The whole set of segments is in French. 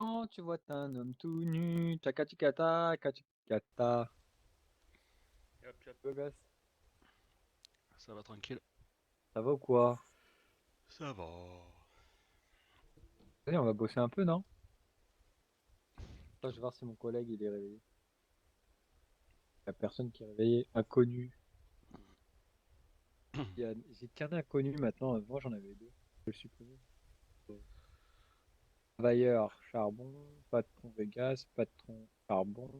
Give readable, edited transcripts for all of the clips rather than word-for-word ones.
Quand tu vois un homme tout nu, tchakatikata, kachikata. Hop, hop. Beau gosse. Ça va tranquille. Ça va ou quoi? Ça va. Vas-y, on va bosser un peu, non? Attends, je vais voir si mon collègue il est réveillé. Il y a personne qui est réveillé. Inconnu. J'ai qu'un inconnu maintenant. Avant, j'en avais deux. Je vais le supprimer. Travailleur, charbon. Patron Vegas. Patron charbon.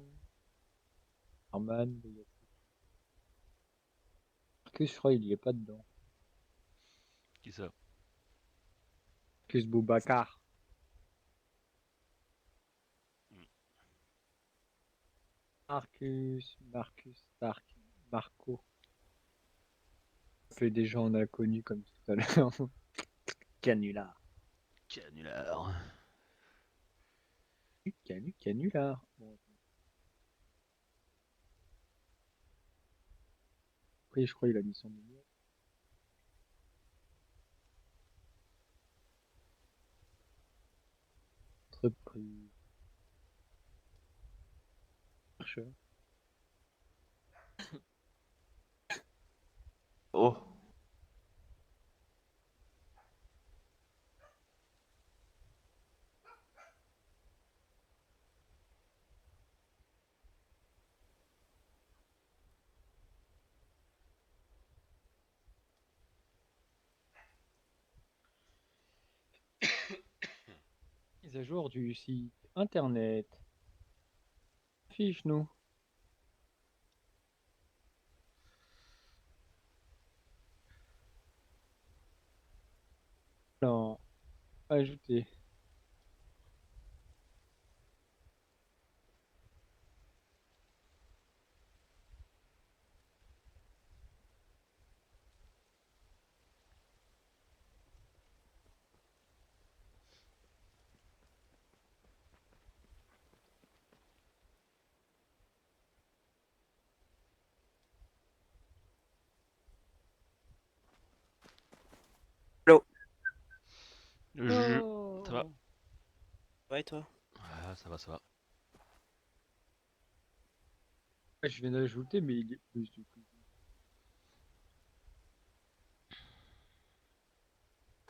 Arman. Marcus, je crois, il y est pas dedans. Qui ça? Marcus Boubacar. Marcus, Stark, Marco. On fait des gens inconnus comme tout à l'heure. Canular. Canular. Canular. Bon, après, je crois qu'il a mis son numéro. Entreprise. Chercheur. Oh, Mise à jour du site internet. Fiche-nous. Non. Ajouter. Le jus. Ça va? Oh. Ouais, toi? Ah, ça va, ça va. Je viens d'ajouter, mais il est plus du coup.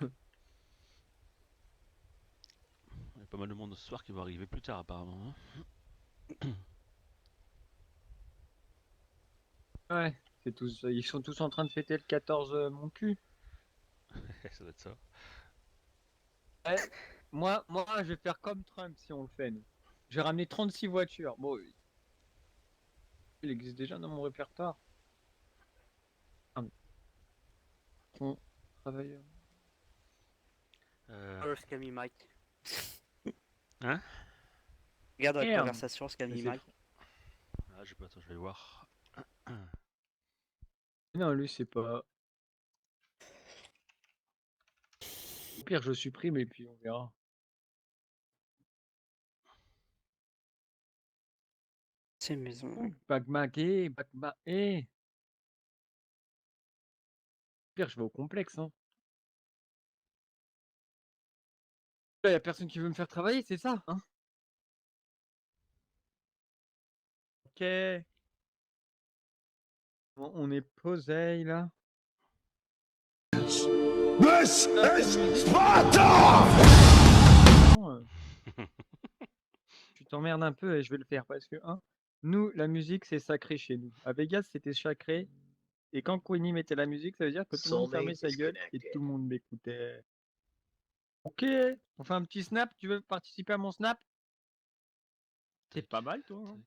Il y a pas mal de monde ce soir qui va arriver plus tard apparemment. Ouais. C'est tous, ils sont tous en train de fêter le 14 mon cul. Ça doit être ça. Ouais. Moi, je vais faire comme Trump si on le fait, nous. Je vais ramener 36 voitures. Bon, il existe déjà dans mon répertoire. Ah, mais... Travailleur. Oh, ce qu'a mis Mike. Hein? Regarde la Merde. conversation, ce qu'a mis C'est Mike. Ah, je sais pas, attends, je vais voir. Non, lui, c'est pas. Au pire, je supprime et puis on verra. C'est une maison. Ouh, Bagmagué, Bagmaé. Au pire, je vais au complexe. Hein. Là, y a personne qui veut me faire travailler, c'est ça, hein? Ok. Bon, on est posé là. This is Sparta! Tu t'emmerdes un peu et je vais le faire parce que, hein, nous, la musique, c'est sacré chez nous. À Vegas, c'était sacré. Et quand Queenie mettait la musique, ça veut dire que tout le monde fermait sa gueule et tout le monde m'écoutait. Ok, on fait un petit snap. Tu veux participer à mon snap? C'est pas mal, toi. Hein.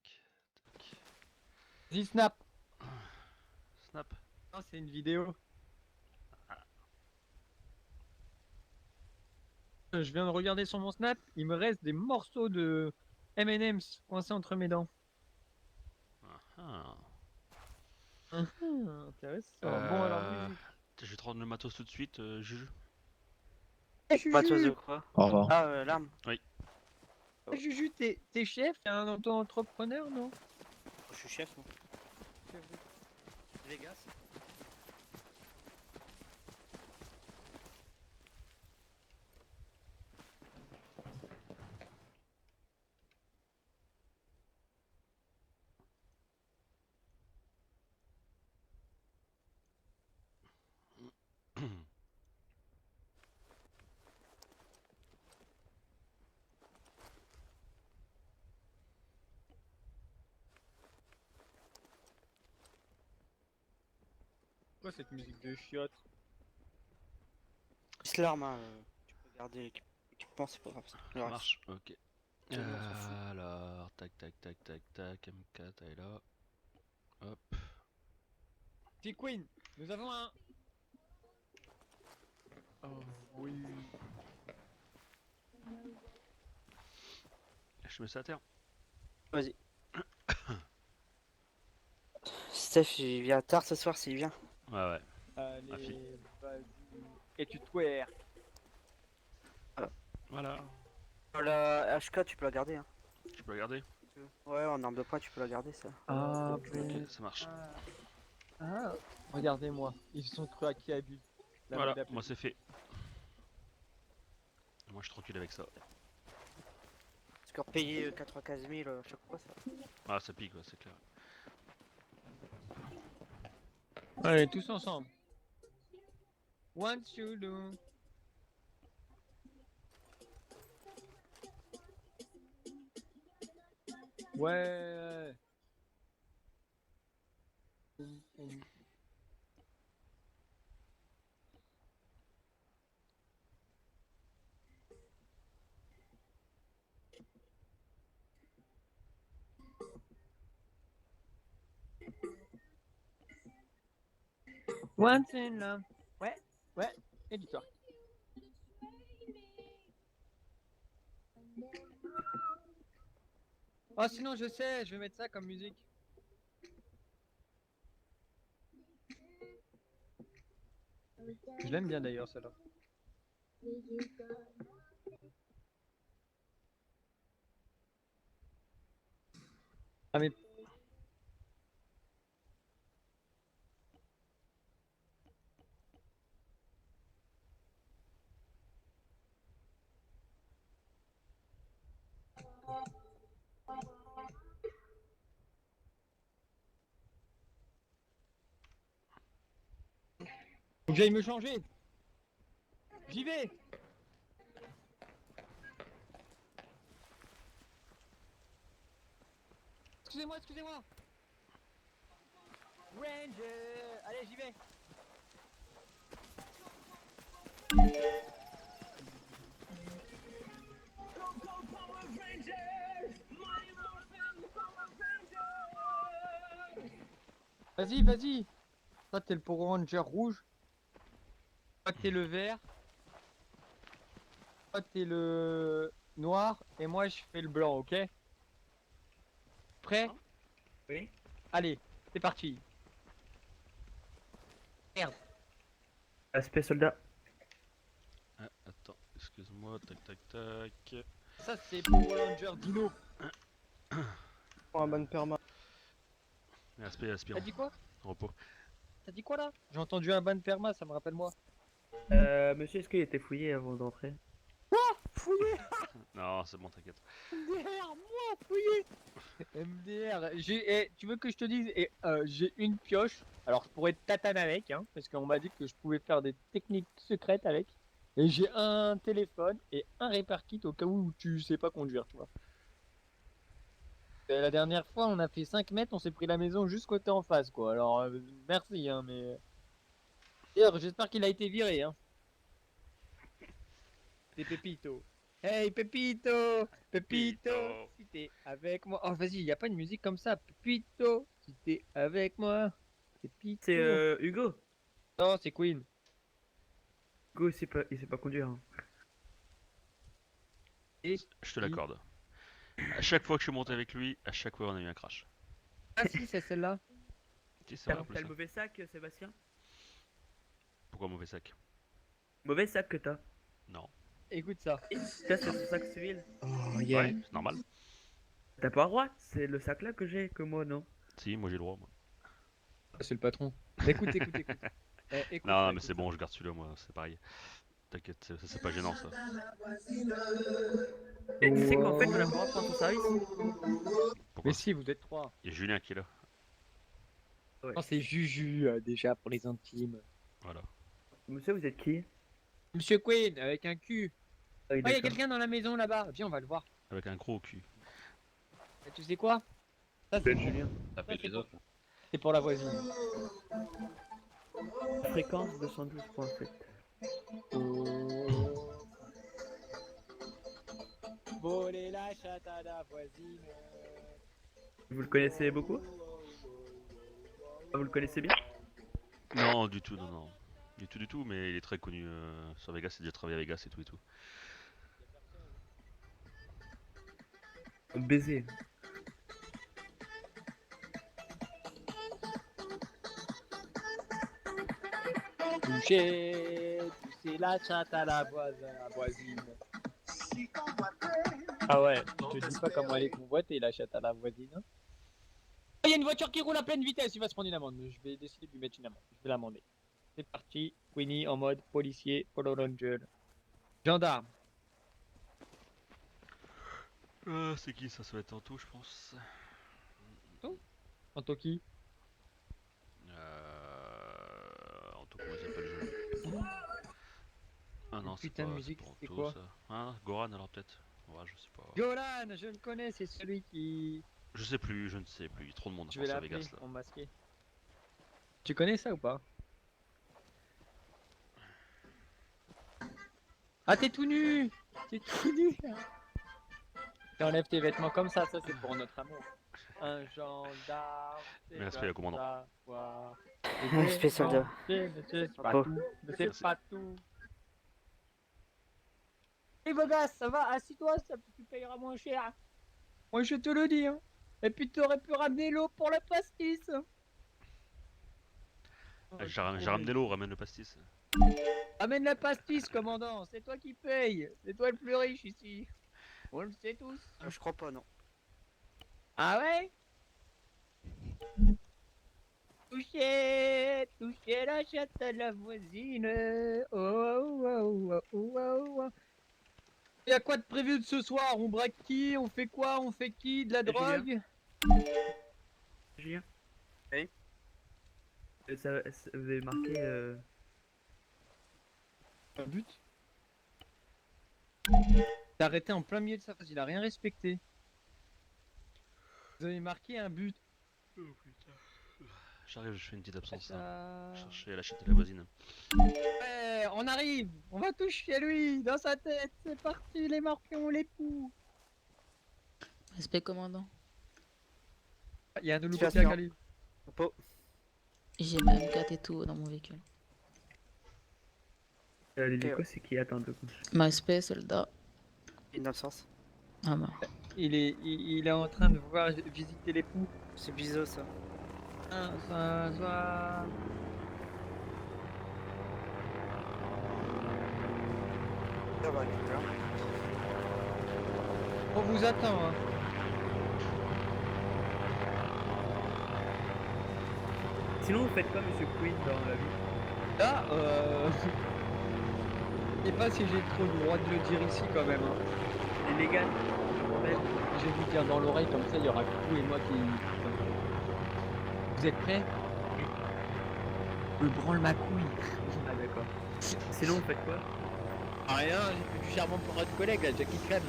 Vas-y, snap. Snap. Non, c'est une vidéo. Je viens de regarder sur mon snap. Il me reste des morceaux de M&M's coincés entre mes dents. Ah. Intéressant. Bon, alors, musique. Je vais te rendre le matos tout de suite, Juju. Pas toi de Juju, quoi? au revoir. Ah, l'arme. Oui. Juju, t'es chef, t'es un auto-entrepreneur, non? Je suis chef, moi. Vegas. quoi cette musique de chiottes? C'est l'arme, hein. Tu peux garder l'équipement, c'est pas grave. Ça. Le Ça reste, marche, ok. c'est bon, on s'en fout. Alors, tac, tac, tac, tac, tac, M4, elle est là. Hop. Petit Queen, nous avons un. Oh oui. Je mets ça à terre. Vas-y. Steph, il vient tard ce soir s'il vient. Ouais, ouais. Allez, vas-y. Et tu twerk. Voilà. La HK, tu peux la garder. Hein. Je peux regarder. si tu veux. Ouais, en arme de poing, tu peux la garder ça. Ah, Ok, ça marche. Ah, regardez-moi, ils sont craqués à but. Voilà, moi c'est fait. Moi je suis tranquille avec ça. Parce que payer 95 000 à chaque fois, ça. Ah, ça pique, ouais, c'est clair. Allez, tous ensemble. One, two, do. Ouais. Once in love. Ouais, ouais, et victoire. Oh, sinon, je sais, je vais mettre ça comme musique. Je l'aime bien d'ailleurs, celle-là. Ah, mais. Faut que j'aille me changer. J'y vais. Excusez-moi, excusez-moi. Ranger. Allez, j'y vais. Vas-y, vas-y. Toi, t'es le Power Ranger rouge. Toi, t'es le vert. Toi, t'es le noir. Et moi, je fais le blanc, ok? Prêt? Oui. Allez, c'est parti. Merde. Aspect soldat. Ah, attends, excuse-moi, tac, tac, tac. Ça, c'est Power Ranger Dino. Pour un bon perma. Aspect aspirant. T'as dit quoi? Repos. T'as dit quoi là? J'ai entendu un ban perma, ça me rappelle moi. Monsieur, est-ce qu'il était fouillé avant d'entrer? Fouillé! Non, c'est bon, t'inquiète. MDR, moi, fouillé! MDR, tu veux que je te dise, j'ai une pioche, alors je pourrais te tatane avec, hein, parce qu'on m'a dit que je pouvais faire des techniques secrètes avec. Et j'ai un téléphone et un repair kit au cas où tu sais pas conduire, tu vois. La dernière fois, on a fait 5 mètres, on s'est pris la maison juste côté en face, quoi. Alors, merci, hein, mais. D'ailleurs, j'espère qu'il a été viré, hein. C'est Pepito. Hey Pepito! Pepito! Pepito. Si t'es avec moi. Oh, vas-y, y a pas une musique comme ça. Pepito! Si t'es avec moi. Pepito! C'est Hugo. Non, c'est Queen. Hugo, il sait pas conduire. Hein. Et. Je te l'accorde. À chaque fois que je suis monté avec lui, à chaque fois on a eu un crash. Ah, si, c'est celle-là. Si, c'est vrai en T'as plus. le Hein. mauvais sac, Sébastien? Pourquoi mauvais sac? Mauvais sac que t'as. Non. Écoute ça. Ça, c'est son sac civil. Oh, Ouais, c'est normal. T'as pas le droit. C'est le sac là que j'ai, que moi, non? Si, moi j'ai le droit, moi. C'est le patron. Écoute, écoute, écoute. Écoute Non, ça, mais écoute c'est ça. bon, je garde celui-là, moi, c'est pareil. T'inquiète, c'est pas gênant ça. Et tu sais qu'en fait, on a pas le droit de prendre son service? Pourquoi? Mais si, vous êtes 3. Il y a Julien qui est là. Non, c'est Juju, déjà, pour les intimes. Voilà. Monsieur, vous êtes qui? Monsieur Queen, avec un cul. Ah oui, Oh, y a d'accord. quelqu'un dans la maison là-bas. Viens, on va le voir. Avec un gros cul. Tu sais quoi? Ça, c'est Julien. Ça, c'est pour la voisine. Fréquence 212.7. Voler la chatte à la voisine. Vous le connaissez beaucoup? Ah, vous le connaissez bien? Non, du tout, non, non. Du tout, mais il est très connu sur Vegas, il a déjà travaillé à Vegas et tout et tout. On baiser. Toucher la chatte à la voisine. Ah ouais, je te dis pas comment elle est convoitée la chatte à la voisine. hein. Il y a une voiture qui roule à pleine vitesse, il va se prendre une amende. Je vais décider de lui mettre une amende. Je vais l'amender. C'est parti, Queenie en mode policier, Polo Ranger. Gendarme. C'est qui ça? Ça va être Anto, je pense. En Toki. Anto, comment il s'appelle le jeu? Ah non, c'est Putain pas, de musique, c'est pas c'est Anto quoi ça. Ah, Goran alors peut-être. Ouais, je sais pas. Golan, je le connais, c'est celui qui... Je sais plus, je ne sais plus. Il y a trop de monde Je je vais pense, à l'appeler Vegas là. en masqué. Tu connais ça ou pas? Ah, t'es tout nu! T'es tout nu! T'enlèves tes vêtements comme ça c'est pour notre amour. Un gendarme, c'est Merci, le commandant. savoir. Respect, soldat. Mais c'est pas Oh. tout. Mais c'est Merci. pas tout. Et beau gosse, ça va, assis-toi, tu payeras moins cher. Moi je te le dis, hein. Et puis t'aurais pu ramener l'eau pour le pastis. J'ai ramené l'eau, ramène le pastis. Amène la pastis, commandant, c'est toi qui paye. C'est toi le plus riche ici. On le sait tous. Je crois pas, non. Ah ouais? Touchez la chatte à la voisine. Oh, oh, oh, oh, oh, oh, oh. Y'a quoi de prévu de ce soir? On braque qui? On fait quoi? On fait qui? De la Julien. drogue? Julien? Oui. Vous avez marqué Un but? T'as arrêté en plein milieu de sa phase, il a rien respecté. Vous avez marqué un but. Oh putain. J'arrive, je fais une petite absence. Ça... Chercher la chatte de la voisine. Ouais, on arrive. On va toucher à lui, dans sa tête. C'est parti, les morpions, on les poux. Respect commandant. Il y a un de Situation. qui arrive. Po. J'ai ma M4 et tout dans mon véhicule. l'hélico, c'est qui? Attends 2 secondes. Respect soldat. Innocence. Ah bah. Il est en train de voir visiter les poux. C'est bizarre ça. Ça. Ça va, Nicolas. On vous attend, hein. Sinon, vous faites quoi, monsieur Queen, dans la vie? Là, je sais pas si j'ai trop le droit de le dire ici quand même. Hein. C'est légal. Je vais vous dire dans l'oreille, comme ça il y aura que vous et moi qui. Vous êtes prêts? Me branle ma couille. Ah, d'accord. Sinon, vous faites quoi? Rien, j'ai fait du charbon pour notre collègue, la Jackie Chan.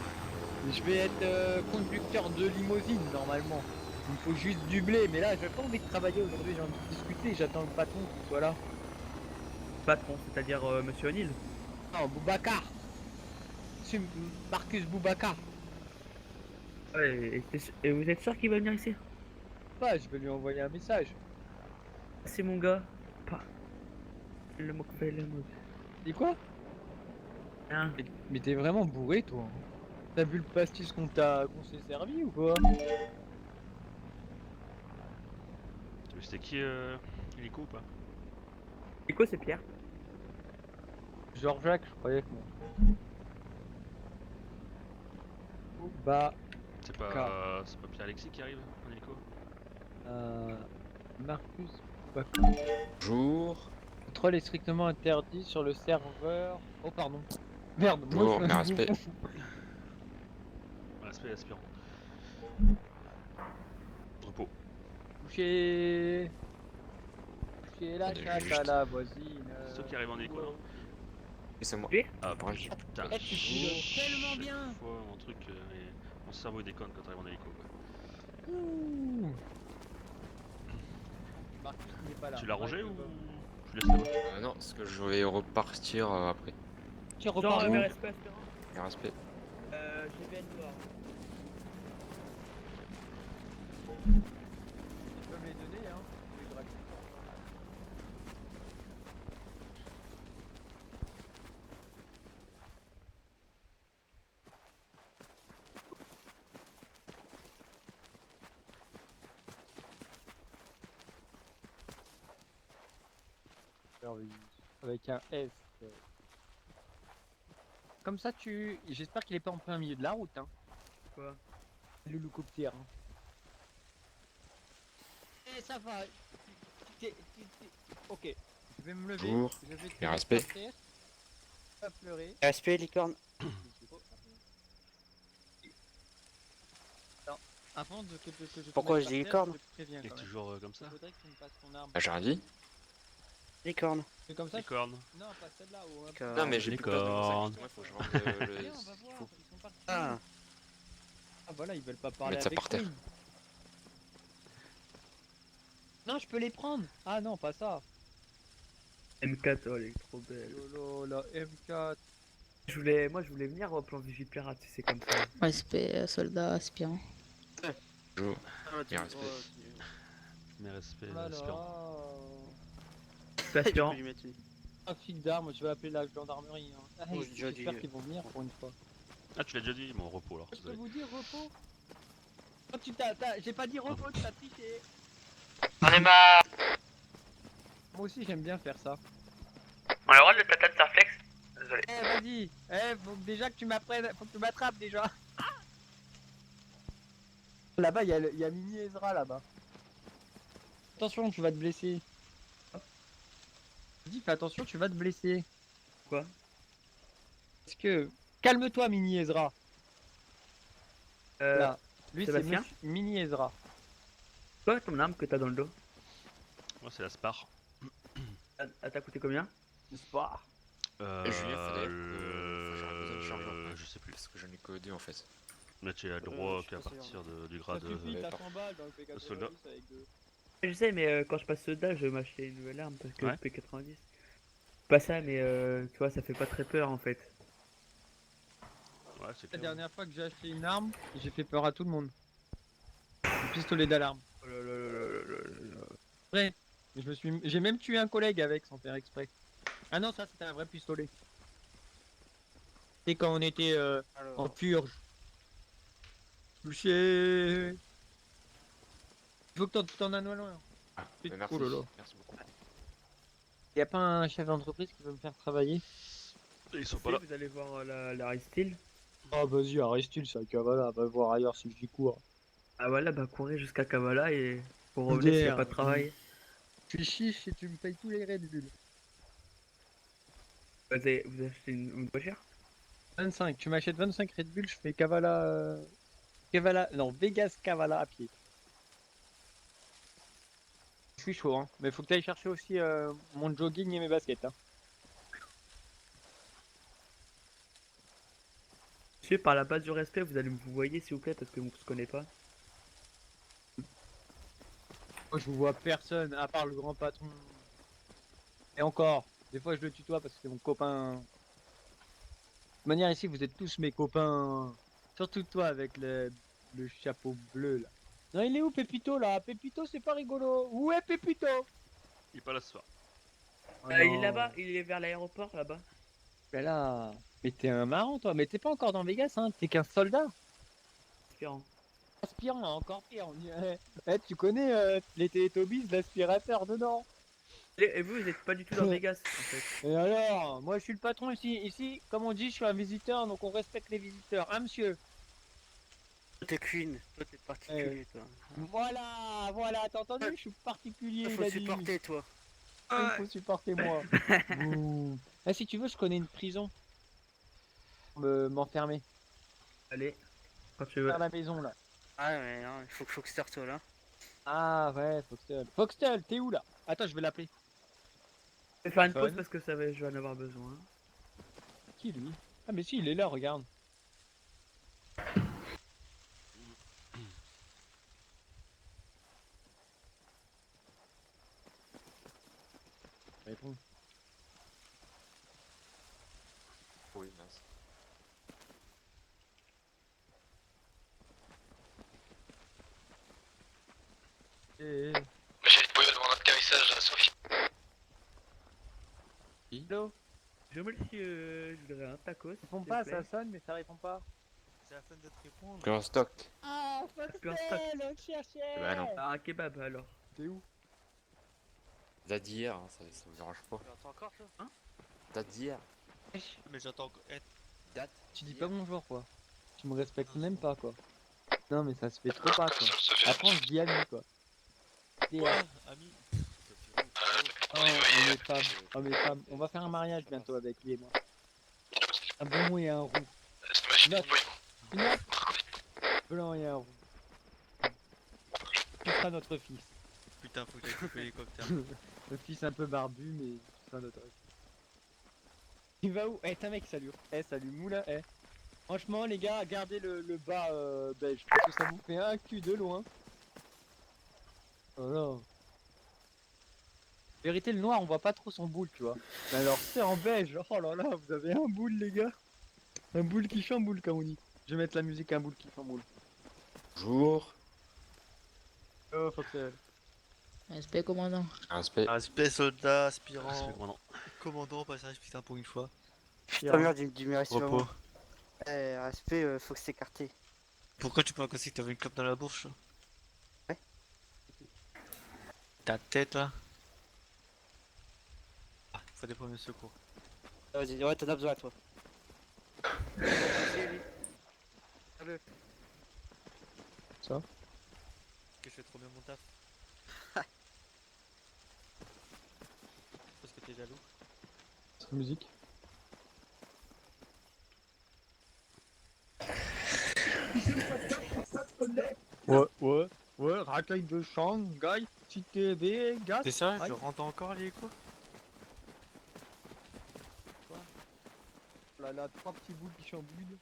Je vais être conducteur de limousine normalement. Il me faut juste du blé, mais là j'ai pas envie de travailler aujourd'hui, j'ai envie de discuter, j'attends le patron qui soit là. Patron, c'est-à-dire monsieur O'Neill. Non, Boubacar. C'est Marcus Boubacar. Ouais, et vous êtes sûr qu'il va venir ici? Bah, je vais lui envoyer un message. C'est mon gars. Pas. Le mot fait le mot. Dis quoi? Hein? Mais t'es vraiment bourré toi. Hein. T'as vu le pastis qu'on s'est servi ou quoi? C'était qui Hélico ou pas? Et quoi, c'est Pierre? Georges-Jacques, je croyais que non. Bah, C'est pas Pierre-Alexis qui arrive en hélico? Marcus Boubacar. Bonjour. Contrôle est strictement interdit sur le serveur. Oh pardon. Merde, Bonjour, je mais respect. Respect aspirant. Repos. Toucher la Attendez, chatte juste- à la voisine. C'est toi qui arrive en hélico, non? Et c'est moi. Oui. Ah Ouais. putain, Eh, tu pilotes tellement chaque bien. fois mon truc, mon cerveau déconne quand t'arrives en hélico quoi. Ouh. Marcus n'est pas là. Tu l'as rangé Ouais, ou Je laisse là-bas. Non, parce que je vais repartir après. Tu Genre, repars où? mais respect, Aspirant. Et respect. Je vais voir. Ils peuvent les donner, hein. Les dracs. Merveilleux. Avec un S. Comme ça, j'espère qu'il est pas en plein milieu de la route, hein. Quoi? L'hélicoptère. Hein. Eh, ça va. Ok. Je vais me lever. Bonjour. Je vais te Et respect. laisser pas pleurer. Respect, licorne. Avant que je te Pourquoi mette je par dis terre, licorne? je te préviens Il est quand même. toujours comme ça. Il faudrait que tu me passes ton arme. J'ai rien dit. Licorne. C'est comme ça? Licorne. Non, pas celle-là. Ou un peu- Licorne. Non, mais j'ai plus de place devant ça. Licorne. Justement, il faut que je rende le. Viens, on va ce qu'il voir. faut. Ils sont partis. Ah, Ah voilà, ils veulent pas parler Mettre ça avec par terre. Queen. Non, je peux les prendre. Ah non, pas ça. M4, oh, elle est trop belle. Yolo, la M4. Moi, je voulais venir au plan Vigipirate si c'est comme ça. Respect, soldat, aspirant. Bonjour. ah, tu- Et respect. oh, Mes respects, Oh là aspirant. C'est tu- Aspirant. tu peux lui mettre une- Trafic d'armes, je vais appeler la gendarmerie. Hein. Ah, Oh, j'ai déjà dit. j'espère qu'ils vont venir pour une fois. Ah, tu l'as déjà dit, mon repos alors. Je peux Désolé. vous dire repos? Oh, j'ai pas dit repos, tu t'as triché. On est marre. Moi aussi j'aime bien faire ça. On a le droit de tata de Starflex? Désolé. Eh vas-y, faut que déjà que tu m'apprennes, faut que tu m'attrapes déjà. Là-bas il y a Mini Ezra là-bas. Attention, tu vas te blesser. Dis, fais attention, tu vas te blesser. Quoi? Parce que calme-toi Mini Ezra. Là, lui c'est Sébastien Mini Ezra. Quoi ton arme que t'as dans le dos? Moi, c'est la Spar. Elle t'a coûté combien? N'est-ce pas? Et Julien, faut d'ailleurs que j'aurais besoin de chargeur. Je sais plus. Parce que j'en ai que deux en fait. Là, tu as le droit je suis qu'à pas sûr. partir du Ça grade. suffit, ouais, t'as par- 100 balles dans le P90 soldat. avec deux. Je sais, mais quand je passe soldat, je vais m'acheter une nouvelle arme parce que Ouais. P90. Pas ça, mais tu vois, ça fait pas très peur en fait. Ouais, c'est La clair. dernière fois que j'ai acheté une arme, j'ai fait peur à tout le monde. Un pistolet d'alarme. Oh là là là là là là là. Vrai. J'ai même tué un collègue avec sans faire exprès. Ah non, ça c'était un vrai pistolet. C'est quand on était Alors, en purge. Touché. Faut que t'en as loin. Ah, Putain, merci. oh là là. Merci beaucoup. Y a pas un chef d'entreprise qui veut me faire travailler? Ils sont Si, pas là. vous allez voir la Restyle. Oh vas-y, arrête-tu ça, Cavala, va voir ailleurs si j'y cours. Ah voilà, bah courez jusqu'à Kavala et pour revenir s'il n'y a pas de travail. Tu chiches et tu me payes tous les Red Bull. Vous achetez une voiture? 25, tu m'achètes 25 Red Bull, je fais Cavala... non, Vegas Cavala à pied. Je suis chaud, hein. Mais faut que tu ailles chercher aussi mon jogging et mes baskets. Hein. Monsieur, par la base du respect, vous allez me vous voyez s'il vous plaît parce que on se connaît pas. Moi, je vous vois personne, à part le grand patron. Et encore, des fois je le tutoie parce que c'est mon copain. De toute manière, ici, vous êtes tous mes copains. Surtout toi avec le chapeau bleu, là. Non, il est où, Pépito, là? Pépito, c'est pas rigolo. Où est Pépito? Il est pas là ce soir. Oh Il est non. là-bas, il est vers l'aéroport là-bas. Mais là, mais t'es un marrant toi, mais t'es pas encore dans Vegas, hein, t'es qu'un soldat. Aspirant. Aspirant, encore pire, on dirait. Eh, tu connais les Teletubbies, l'aspirateur dedans. Et vous, vous êtes pas du tout dans Vegas en fait. Et alors, moi je suis le patron ici. Ici, comme on dit, je suis un visiteur, donc on respecte les visiteurs. Hein, monsieur? toi, t'es Queen. Toi, t'es particulier, toi. Voilà, t'as entendu? Je suis particulier, Il il faut a dit. supporter, toi. Il faut supporter moi. Ouh. Eh, si tu veux, je connais une prison. M'enfermer. Allez, quand tu veux. Faire la maison là. Ah, mais non, il faut que tu toi là. Ah ouais, Foxtel. Foxtel, t'es où là? Attends, je vais l'appeler. Je vais faire une Fun. pause parce que je vais en avoir besoin. Qui lui? Ah mais si, il est là, regarde. Allô? Je monsieur, je voudrais un tacos. Ça répond pas, ça sonne, mais ça répond pas. C'est la fin de te répondre. Plus en stock. Ah, Plus en stock. on te cherchait! Bah non. Ah, un kebab alors. T'es où? Date d'hier, hein, ça me dérange pas. Tu l'entends encore, toi? Date d'hier. Mais j'entends. Date. Tu dis pas bonjour, quoi. Tu me respectes même pas, quoi. Non, mais ça se fait trop pas, quoi. Après, on se dit ami, quoi. Et, Ouais, ami. oh, on est femmes. Oh, mais femmes. On va faire un mariage bientôt avec lui et moi. Un blond et un roux. Note. Une note. Blanc et un roux. Tu seras notre fils. Putain, faut que j'aille couper les cocktails. Le fils un peu barbu, mais tu seras notre fils. Il va où? Eh, t'es un mec, salut. Eh, salut, moula, eh. Franchement, les gars, gardez le bas beige, parce que ça vous fait un cul de loin. Oh là. Vérité, le noir, on voit pas trop son boule, tu vois. Mais alors, c'est en beige. Oh là là, vous avez un boule, les gars. Un boule qui chamboule, comme on dit. Je vais mettre la musique à un boule qui chamboule. Bonjour. Oh, Foxel. Respect, commandant. Respect. Respect, soldat, Respect, aspirant. commandant. Commandant, passage, putain, pour une fois. Putain, merde, il me reste Repos. Eh, respect, faut que s'écarter. Pourquoi tu peux penser que t'avais une clope dans la bouche? Ouais. Ta tête là. Ah, faut des premiers secours. Vas-y, ouais, t'en as besoin, toi. Ça? Que je fais trop bien mon taf. Parce que t'es jaloux. Cette musique. Ouais, racaille de chant, gars, si t'es bé, gars. C'est ça? Aïe. Je rentre encore les échos? Là, là, 3 petits boules qui chamboulent.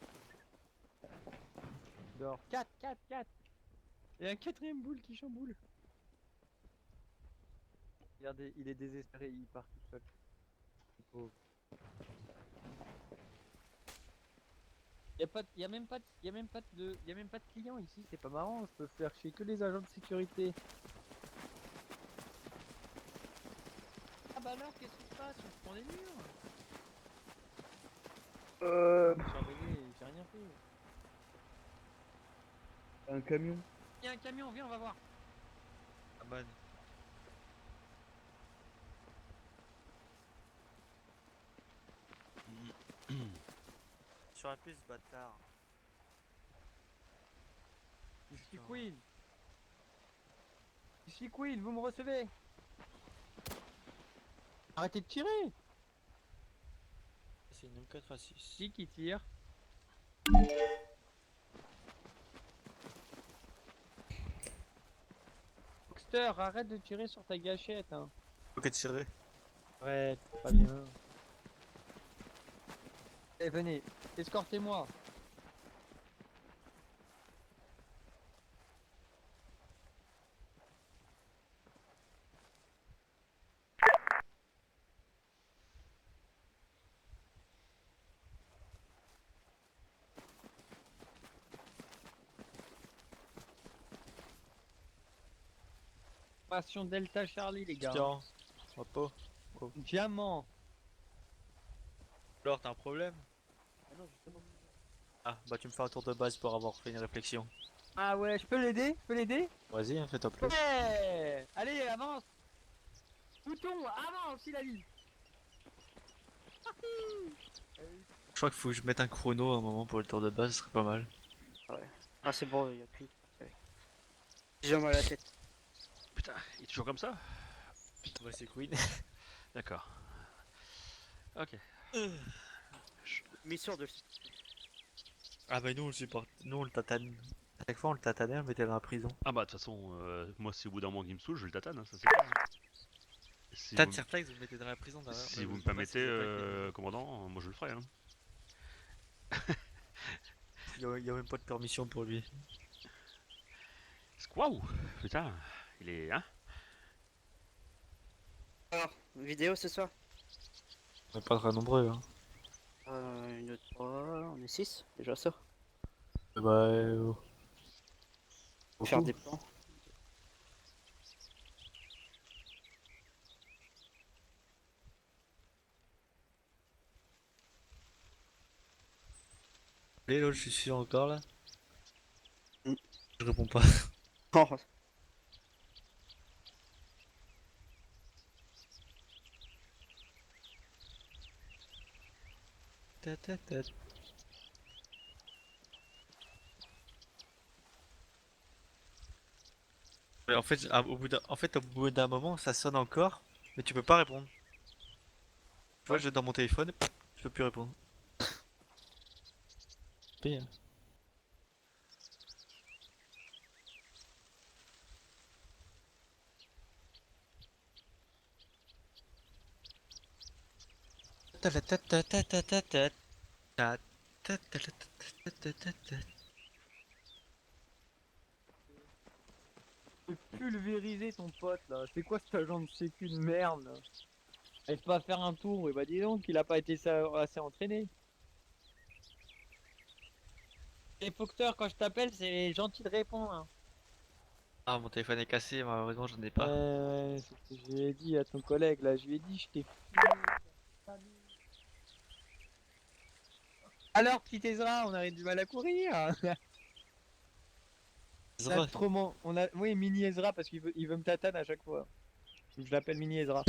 Dehors. 4. Et un quatrième boule qui chamboule. Regardez, il est désespéré, il part tout seul. Le pauvre. Y a même pas de clients ici, c'est pas marrant, je peux faire chier que les agents de sécurité. Ah bah alors, qu'est-ce qui se passe? On se prend des murs. Surveillé, j'ai rien fait. Un camion. Il y a un camion, viens, on va voir. Ah man. Sur la piste, bâtard. Je suis Queen. Je suis Queen, vous me recevez. Arrêtez de tirer. C'est une M4A6. Qui tire? Foxter, arrête de tirer sur ta gâchette, hein. Faut que tirer. Ouais, c'est pas bien. Eh, venez, escortez-moi. Opération Delta Charlie, les gars. Tiens, repos. Diamant. Alors, t'as un problème? Ah, bah tu me fais un tour de base pour avoir fait une réflexion. Ah ouais, je peux l'aider? Vas-y, hein, fais-toi plaisir. Ouais. Allez, avance. Bouton, avance, il a dit. Je crois qu'il faut que je mette un chrono à un moment pour le tour de base, ce serait pas mal. Ah, c'est bon, y'a plus. J'ai mal à la tête. Putain, il est toujours comme ça? Ouais, c'est Queen. D'accord. Ok. Mission de. Ah bah nous on le supporte, nous on le tatane. À chaque fois on le tatanait, on le mettait dans la prison. Ah bah de toute façon, moi si au bout d'un moment qui me saoule, je le tatane, hein, ça c'est clair. Si Tat vous, Serflex, vous le mettez dans la prison derrière. si vous me permettez, commandant, moi je le ferai. Hein. Il y a même pas de permission pour lui. Waouh, putain, il est... Hein? Alors, vidéo ce soir? On est pas très nombreux hein. Une 3, on est 6, déjà ça. Bah... Faire des plans. Allez, l'autre, je suis encore là. Mm. Je réponds pas. Oh, Mais en fait, au bout d'un moment, ça sonne encore, mais tu peux pas répondre. Tu vois, je vais dans mon téléphone, je peux plus répondre. Pire. Je peux pulvériser ton pote là. C'est quoi cet agent de sécu de merde là? Arrive pas à faire un tour, et bah dis donc, il a pas été assez entraîné. Les Focteurs, quand je t'appelle, c'est gentil de répondre. Hein. Ah, mon téléphone est cassé, malheureusement, j'en ai pas. C'est ce que je lui ai dit à ton collègue là, je lui ai dit, je t'ai. Alors, petit Ezra, on a du mal à courir. On a trop on a... Oui, Mini Ezra, parce qu'il veut me tatane à chaque fois. Je l'appelle Mini Ezra.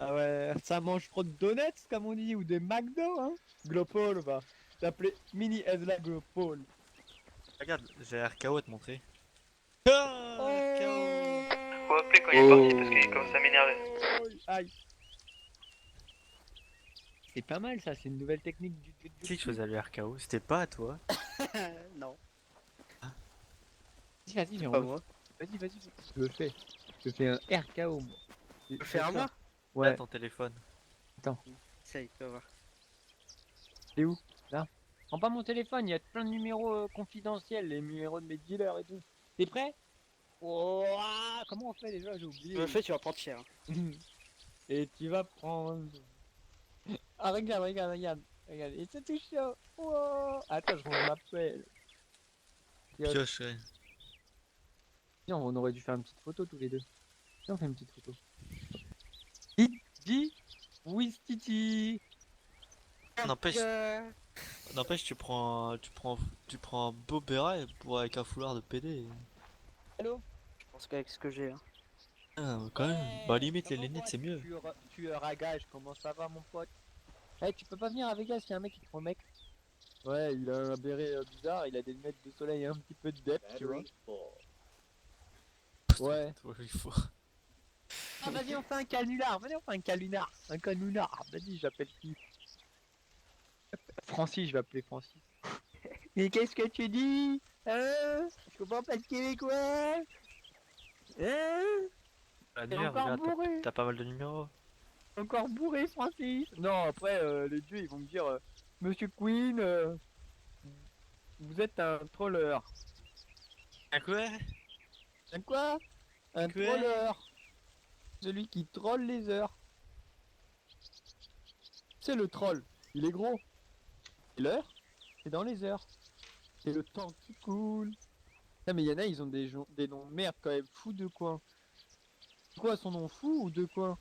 Ah ouais, ça mange trop de donuts, comme on dit, ou des McDo, hein. Glopol, va. T'appelais Mini Ezra Glopol. Regarde, j'ai RKO à te montrer. Oh. RKO. Faut appeler quand il est parti parce qu'il commence à m'énerver. Aïe. C'est pas mal ça, c'est une nouvelle technique du Qui que je faisais le RKO? C'était pas à toi. non, Vas-y, pas moi. Vas-y. Je le fais. Je fais un RKO, moi. Tu le fais à moi? Là, Ouais, ton téléphone. Ça, il peut avoir. t'es où? Là? Prends pas mon téléphone, il y a plein de numéros confidentiels, les numéros de mes dealers et tout. T'es prêt? Oh, comment on fait déjà? J'ai Tu oublié. me le fais, tu vas prendre cher. Et tu vas prendre. Ah, regarde. Et c'est tout chaud. Wow. Attends, je m'appelle. Pioche, ouais. Tiens, on aurait dû faire une petite photo tous les deux. Tiens, on fait une petite photo. Dis, Titi. N'empêche, tu prends un beau béret avec un foulard de PD. Allô? Je pense qu'avec ce que j'ai. Hein. Ah, quand même. Bah, limite, les lunettes, c'est mieux. Tueur à gage, comment ça va, mon pote? Eh, tu peux pas venir à Vegas, il y a un mec qui te promet. Ouais, il a un béret bizarre, il a des lunettes de soleil et un petit peu de depth, tu vois. Ouais. Il faut. Ah, vas-y, on fait un canular. Vas-y, on fait un canular. Un canular. Vas-y, j'appelle qui? Francis, je vais appeler Francis. Mais qu'est-ce que tu dis? Hein? Je comprends pas le québécois. Hein? T'es encore Regarde, bourré. t'as pas mal de numéros. Encore bourré, Francis. Non, après, les dieux, ils vont me dire, Monsieur Queen, vous êtes un troller. Un quoi? Un quoi? Un Quoi? troller. Celui qui troll les heures. C'est le troll. Il est gros. Et l'heure, c'est dans les heures. C'est le temps qui coule. Non mais il y en a, ils ont des noms de merde quand même. Fou de quoi? Quoi, son nom fou ou de quoi?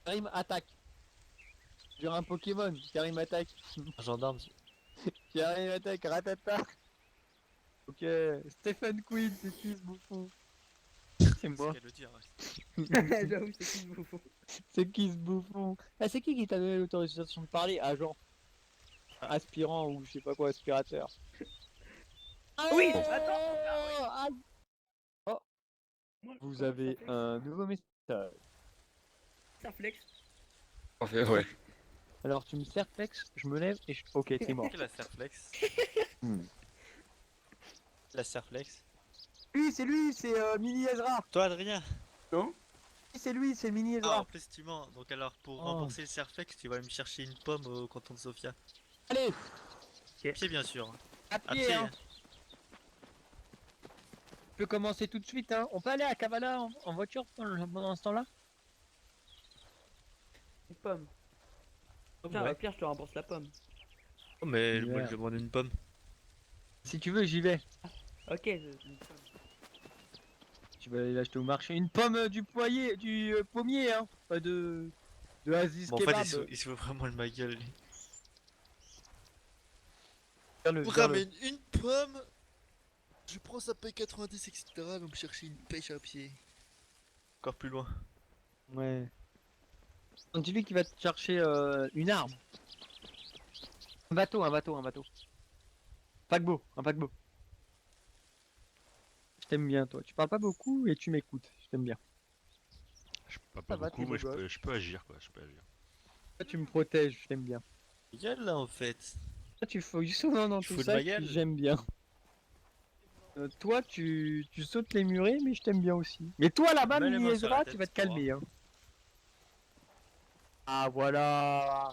Karim attaque. Sur un Pokémon, Karim attaque. Un gendarme. Karim attaque, ratata. Ok, Stephen Queen, c'est qui ce bouffon? C'est moi. qu'elle le dire, ouais. J'avoue, c'est qui le bouffon? C'est qui ce bouffon? Ah, c'est qui t'a donné l'autorisation de parler? Agent. Aspirant ou je sais pas quoi, aspirateur. Oui, attends! Oh! Vous avez un nouveau message. Serflex. En fait, ouais. Alors tu me serflex, je me lève et je... Ok, t'es mort. La Serflex. Hmm. La Serflex. C'est lui, c'est Mini Ezra. Toi, Adrien. C'est lui, c'est Mini Ah, Ezra. en plus, tu mens. Donc, alors, pour Oh. rembourser le Serflex, tu vas me chercher une pomme au canton de Sofia. Allez, Pied, bien sûr. à pied, hein. On peut commencer tout de suite, hein. On peut aller à Kavala en voiture pendant ce temps-là? Une pomme. Putain, ouais. Pierre, je te rembourse la pomme. Oh, mais Yeah. moi, je demande une pomme. Si tu veux, j'y vais. Ok, une pomme. Tu vas aller l'acheter au marché. Une pomme du pommier, hein. Pas de... De Aziz Bon, en fait, Kebab. il se fout vraiment de ma gueule. Lui. Viens-le, Vous viens-le. ramène une pomme. Je prends sa paye 90, etc. Va me chercher une pêche à pied. Encore plus loin. Ouais. Dis-lui qu'il va te chercher une arme. Un bateau, un bateau, un bateau. Paquebot, un paquebot. Je t'aime bien, toi. Tu parles pas beaucoup et tu m'écoutes. Je t'aime bien. Je parle Ça pas va, beaucoup, t'es mais beau gosse. je peux agir quoi, je peux agir. Toi, tu me protèges, je t'aime bien. Gueule là en fait. Toi, tu fais souvent dans Tu tout fous de ça, ma gueule. j'aime bien. Toi, tu sautes les murets, mais je t'aime bien aussi. Mais toi, là-bas, Mets les Mini mains sur la Ezra, tête, tu vas te c'est pas calmer, hein. Ah, voilà.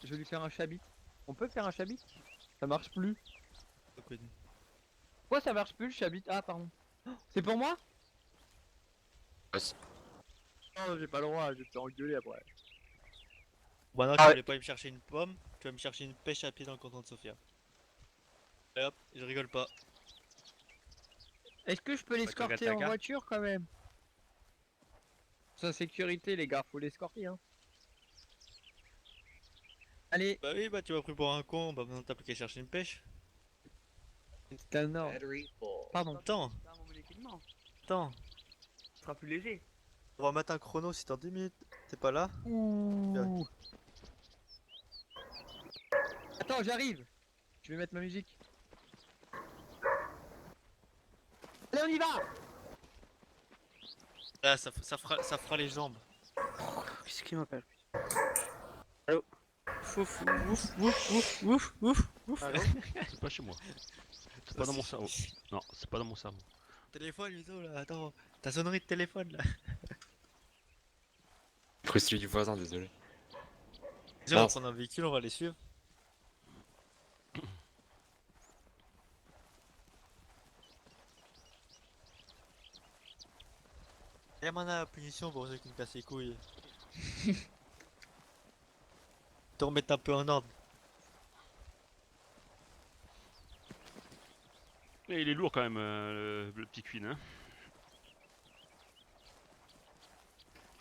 Je vais lui faire un chabit. On peut faire un chabit? Ça marche plus. Pourquoi ça marche plus, le chabit? Ah, pardon. Oh, c'est pour moi? Vas-y. Non, j'ai pas le droit, je vais te faire engueuler après. Bon, non, Ah tu ouais. voulais pas aller me chercher une pomme, tu vas me chercher une pêche à pied dans le canton de Sofia. Et hop, je rigole pas. Est-ce que je peux l'escorter regardes ta en carte. voiture quand même? Sa sécurité, les gars, faut l'escorter, hein. Allez, Bah oui, bah tu m'as pris pour un con, bah maintenant t'as plus qu'à chercher une pêche. c'est un ordre. Pardon. Attends, C'est un mauvais équipement. attends. Ce sera plus léger. On va mettre un chrono si dans 10 minutes. T'es pas là? Ouh. Attends, j'arrive. Je vais mettre ma musique. Allez, on y va. Là, ça fera les jambes. Qu'est-ce qu'il m'appelle? Ouf, ouf, ouf, ouf, ouf, ouf, ouf. C'est pas chez moi. C'est pas dans mon cerveau. Non, c'est pas dans mon cerveau. Téléphone, Ludo, là, attends. Ta sonnerie de téléphone, là. J'ai cru celui du voisin, désolé. Viens, on va Non. prendre un véhicule, on va les suivre. Y'a mana punition pour ceux qui me cassent les couilles. Te remettre un peu en ordre. Et il est lourd quand même, le petit Queen, hein.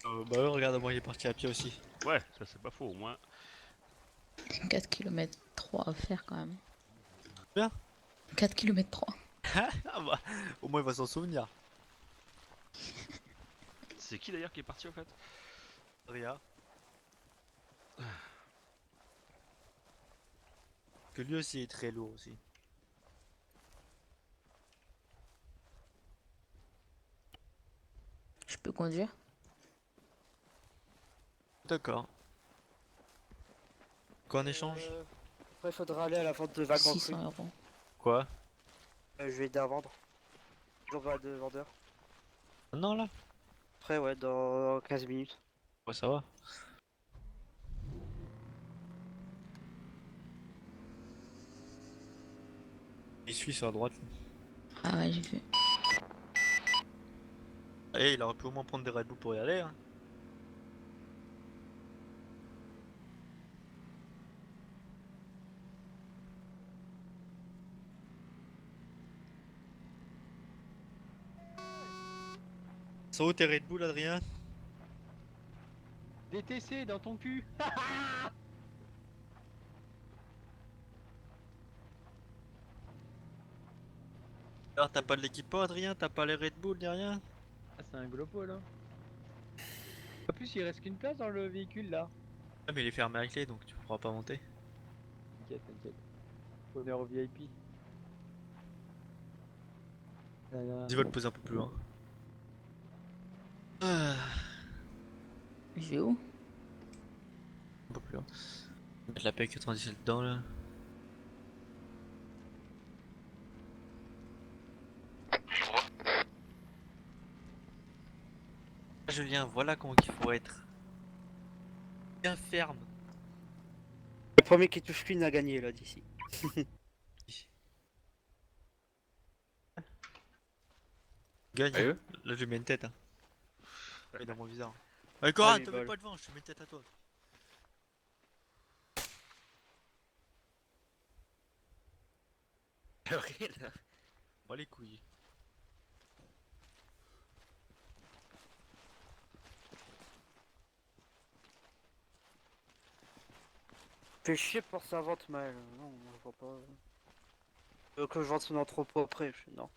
Bah ouais, regarde, moi il est parti à pied aussi. Ouais, ça c'est pas faux, au moins. 4 km 3 à faire quand même. Bien. 4 km 3. Ah bah, au moins il va s'en souvenir. C'est qui d'ailleurs qui est parti en fait? Ria. Que lui aussi est très lourd aussi. Je peux conduire? D'accord. Quoi en échange? Après, il faudra aller à la vente de vacances. 600 euros. Quoi? Je vais aider à vendre. Toujours pas de vendeur. Non là? Après, ouais, dans 15 minutes. Ouais, ça va. Il suit sur la droite. Ah ouais, j'ai vu. Eh, il aurait pu au moins prendre des Red Bull pour y aller. Hein. Sont où tes Red Bull, Adrien? DTC dans ton cul. Alors, t'as pas de l'équipement, Adrien? T'as pas les Red Bull ni rien? Ah, c'est un globo là. En plus, il reste qu'une place dans le véhicule là. Ah, mais il est fermé à clé donc tu pourras pas monter. T'inquiète, t'inquiète. Honneur au VIP. Dis, va le poser un peu plus loin. Ah, Je vais où? un peu plus loin. Mettre la P97 dedans là. Ah, Julien, voilà comment il faut être. Bien ferme. Le premier qui touche clean a gagné là d'ici. Gagne. Sérieux? Là, je lui mets une tête. Hein. Ouais, dans mon visage. Allez, Coran, Allez, te mets bol. pas devant, je te mets une tête à toi. Bah les couilles. Fais chier pour ça vente mal. Non, je vois pas. Que je vende son entrepôt après. Non.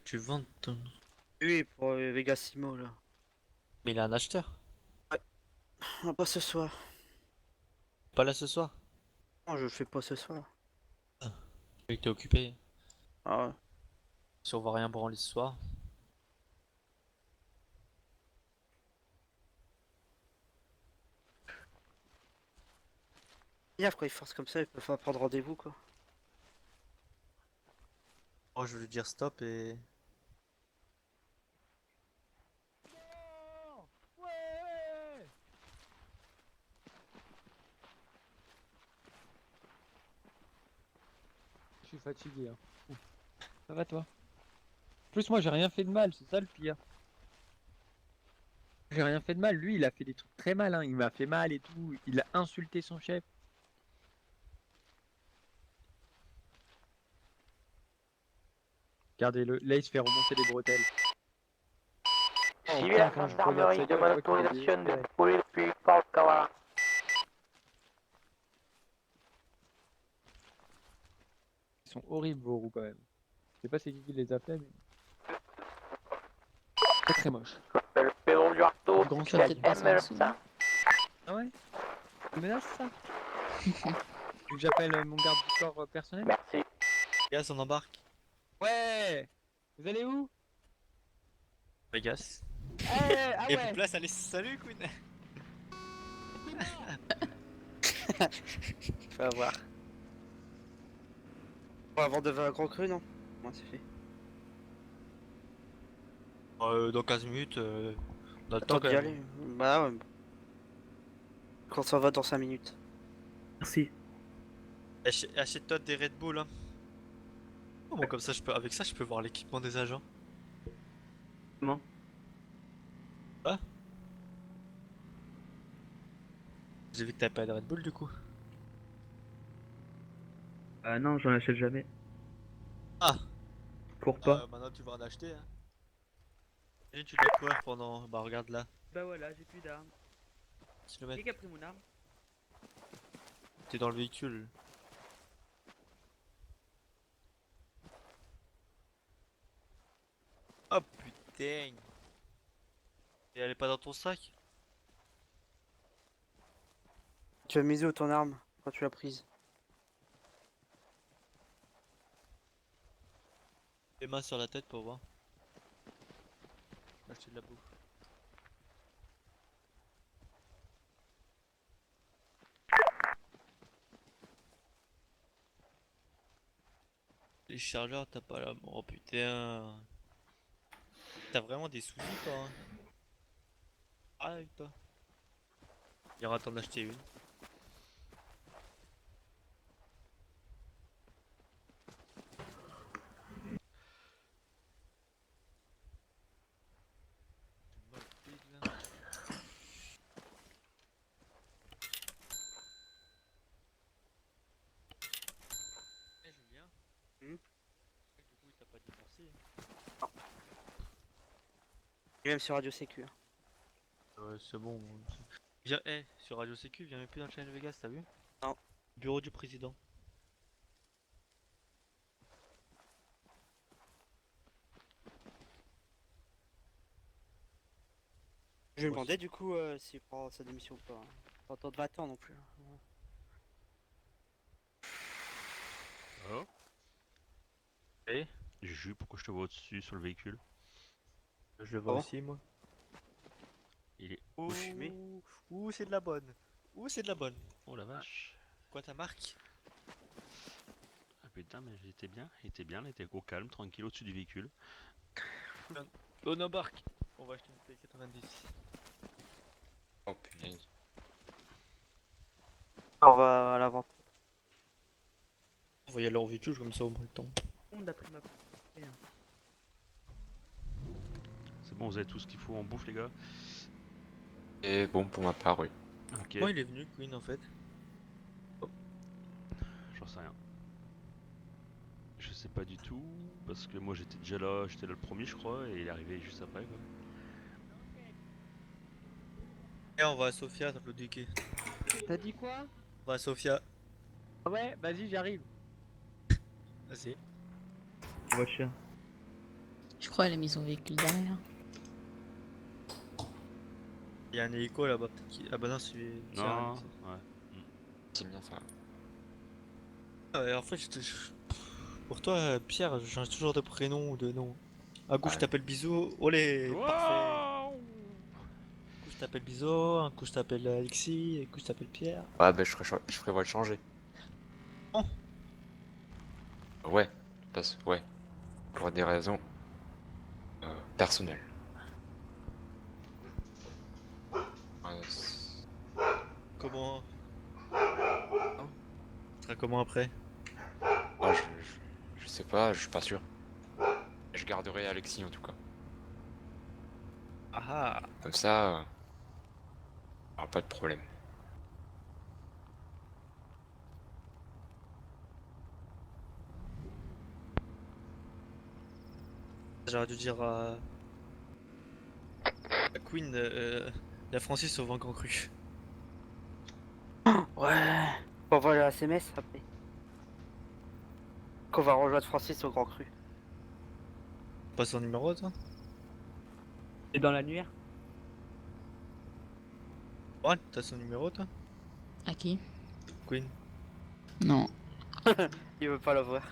Tu vends ton... Oui, pour Vegasimo là. Mais il a un acheteur. Ah, pas ce soir. Pas là ce soir. Non, je le fais pas ce soir. Et que t'es occupé. Ah ouais. Si on voit rien branler ce soir. Gaffe, quand ils forcent comme ça, ils peuvent pas prendre rendez-vous quoi. Moi je voulais dire stop et... Ouais. Je suis fatigué. Hein. Ouf. Ça va toi? En plus moi j'ai rien fait de mal, c'est ça le pire. J'ai rien fait de mal, lui il a fait des trucs très mal, hein. Il m'a fait mal et tout, il a insulté son chef. Regardez-le, là il se fait remonter les bretelles. Oh, putain, quand je regarde sa gueule, je vois qu'il est- ouais. Ils sont horribles vos roues quand même. Je sais pas c'est qui les a fait mais... Très très moche. Grand Tu vas sac. peut-être passer en dessous. Hein. Ah ouais? Tu menaces ça? Tu veux que j'appelle mon garde du corps personnel? Vegas, on embarque. Ouais! Vous allez où? Vegas. Ah Et ouais! plus place, allez, salut Queen. Faut avoir. Bon, avant de faire un grand cru, non? Moi c'est fait. Dans 15 minutes, on a le temps Attends quand d'y même. aller. Bah ouais. Quand ça va dans 5 minutes. Merci. Achète-toi des Red Bull. Hein. Oh, moi, comme ça, avec ça, je peux voir l'équipement des agents. Comment? J'ai vu que t'avais pas de Red Bull du coup. Ah non, j'en achète jamais. Ah, Cours pas. maintenant tu vas en acheter. Hein. Et tu dois courir pendant. Bah, regarde là. Bah voilà, j'ai plus d'armes. Kilomètres. Qui a pris mon arme? T'es dans le véhicule. Oh putain. Et elle est pas dans ton sac? Tu as misé où ton arme quand tu l'as prise? Les mains sur la tête pour voir. Acheter de la bouffe. Les chargeurs, t'as pas la... Oh putain. T'as vraiment des soucis toi hein. Ah avec toi. Il y aura temps d'acheter une. Eh Julien. Hmm. Du coup t'as pas dit merci. Et même sur Radio Sécu. Ouais c'est bon. Viens, sur Radio Sécu, viens même plus dans le Channel Vegas, t'as vu? Non. Bureau du président. Je lui demandais du coup s'il prend sa démission ou pas. Pas tant de 20 ans non plus. Oh. Et Juju, pourquoi je te vois au-dessus sur le véhicule? je le vois Oh. aussi moi. Il est. Ouh, fumé. ouh c'est de la bonne. Ouh c'est de la bonne. Oh la vache. Quoi ta marque? Ah putain, mais il était bien, il était au calme, tranquille au-dessus du véhicule. On embarque. On va acheter une P90. Oh punaise. On va à la vente. On va y aller en véhicule comme ça au moins le temps. On a pris ma... C'est bon, vous avez tout ce qu'il faut en bouffe, les gars? Et bon, pour ma part, oui. Ok, Moi il est venu Queen en fait. j'en sais rien. Je sais pas du tout, parce que moi j'étais là le premier, je crois, et il est arrivé juste après, quoi. Et on va à Sofia, dans le Duquet. T'as dit quoi? On va à Sofia. Ah ouais, vas-y, j'arrive. Vas-y. Voiture. Je crois qu'elle a mis son véhicule derrière. Il y a un hélico là-bas, peut-être qu'il... Ah bah non, c'est... Non, ouais. C'est bien ça. Ouais, en fait, pour toi, Pierre, je change toujours de prénom ou de nom. Un coup, je Ouais. t'appelle Bisou. Olé, parfait. Waouh. Un coup, je t'appelle Bisou. Un coup, je t'appelle Alexis. Un coup, je t'appelle Pierre. Ouais, bah je prévois de changer. Oh. Ouais, ouais. Pour des raisons personnelles. Comment? Tu seras comment après? Ouais, je sais pas, je suis pas sûr. Je garderai Alexis en tout cas. Ah ah. Comme ça, aura pas de problème. J'aurais dû dire à Queen, la Francis au vent grand cru. Ouais. On va la SMS après. Qu'on va rejoindre Francis au Grand Cru. Pas son numéro, toi? Et dans l'annuaire? Ouais, t'as son numéro, toi? À qui? Queen. Non. Il veut pas l'avoir.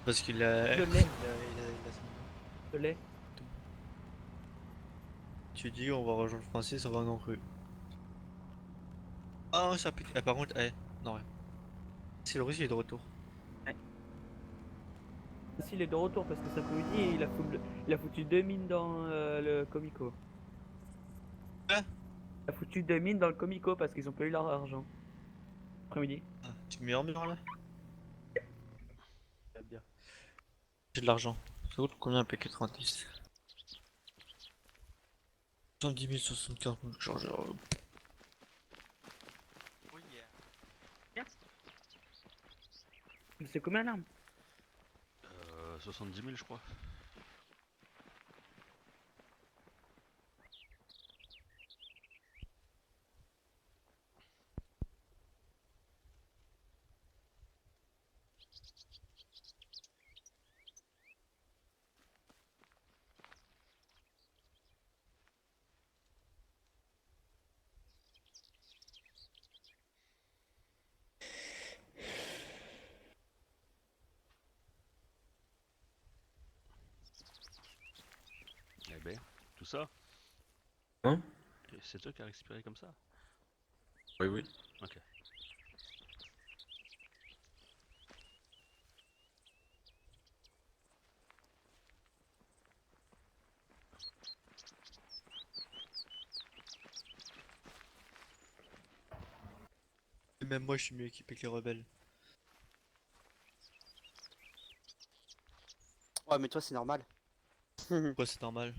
Parce qu'il a... Je l'ai. il a son numéro. Je l'ai. Tu dis, on va rejoindre Francis au vent grand cru. Ah, ça pique. Ah, par contre, non, rien. Si le russe il est de retour. Si, il est de retour parce que cet après-midi, il a foutu 2 mines dans le Comico. Hein? Il a foutu 2 mines dans le Comico parce qu'ils ont pas eu leur argent. Après-midi. Ah, tu me mets en mur là? Bien. J'ai de l'argent. Ça coûte combien un P90? 70 000, 75 000, genre... C'est combien l'arme? 70 000, je crois. Eh ben, tout ça? Hein? Et c'est toi qui as récupéré comme ça? Oui, oui. Ok. Et même moi je suis mieux équipé que les rebelles. Ouais, mais toi, c'est normal. Pourquoi c'est normal?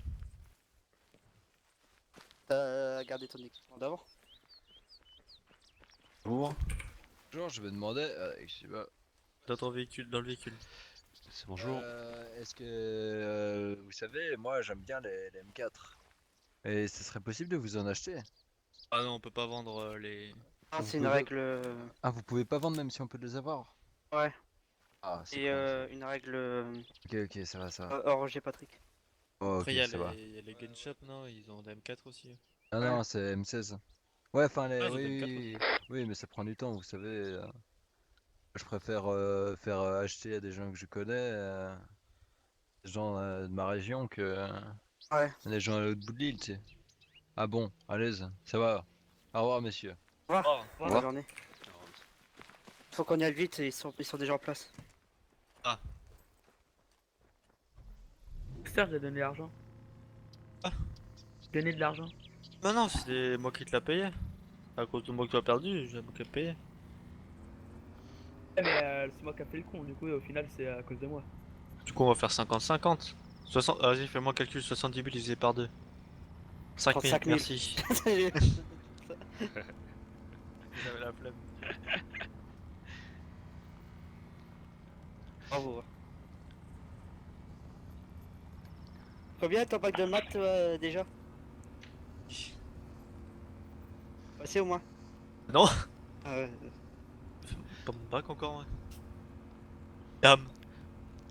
T'as gardé ton équipement d'avant. Bonjour. Bonjour, je me demandais, je sais pas, Dans ton véhicule, dans le véhicule. C'est bonjour. est-ce que vous savez, moi j'aime bien les M4. Et ce serait possible de vous en acheter? Ah non, on peut pas vendre les... Ah, Vous c'est une pouvez- règle. Ah, vous pouvez pas vendre même si on peut les avoir? Ouais. Ah, c'est Et con, ça. une règle Ok, ok, ça va, ça va. hors Roger Patrick. Oh, ok, Après il y a ça va. les gun shop, non? Ils ont des M4 aussi. Ah Ouais. non, c'est M16. Ouais, enfin, Ah, ils ont oui, des M4 oui, aussi. oui, mais ça prend du temps, vous savez. Je préfère faire acheter à des gens que je connais, des gens de ma région, que Ouais. des gens à l'autre bout de l'île, tu sais. Ah bon, à l'aise, ça va. Au revoir, messieurs. Au revoir. Oh, Bonne revoir. journée. Faut qu'on y aille vite, ils sont déjà en place. Sœur, j'ai donné l'argent. Ah. J'ai donné de l'argent. non, non, c'est moi qui te l'a payé. À cause de moi que tu as perdu, j'ai moi qui l'ai payé. Ouais, mais c'est moi qui a fait le con, du coup, au final, c'est à cause de moi. Du coup on va faire 50-50. 60... Vas-y, fais-moi un calcul, 70 000 divisé par 2. 5 000, 35 000. merci. J'avais la flemme. Bravo. Combien ton pack de maths déjà? passé au moins? Non, Ah ouais. pas mon bac encore. Ouais. Dame.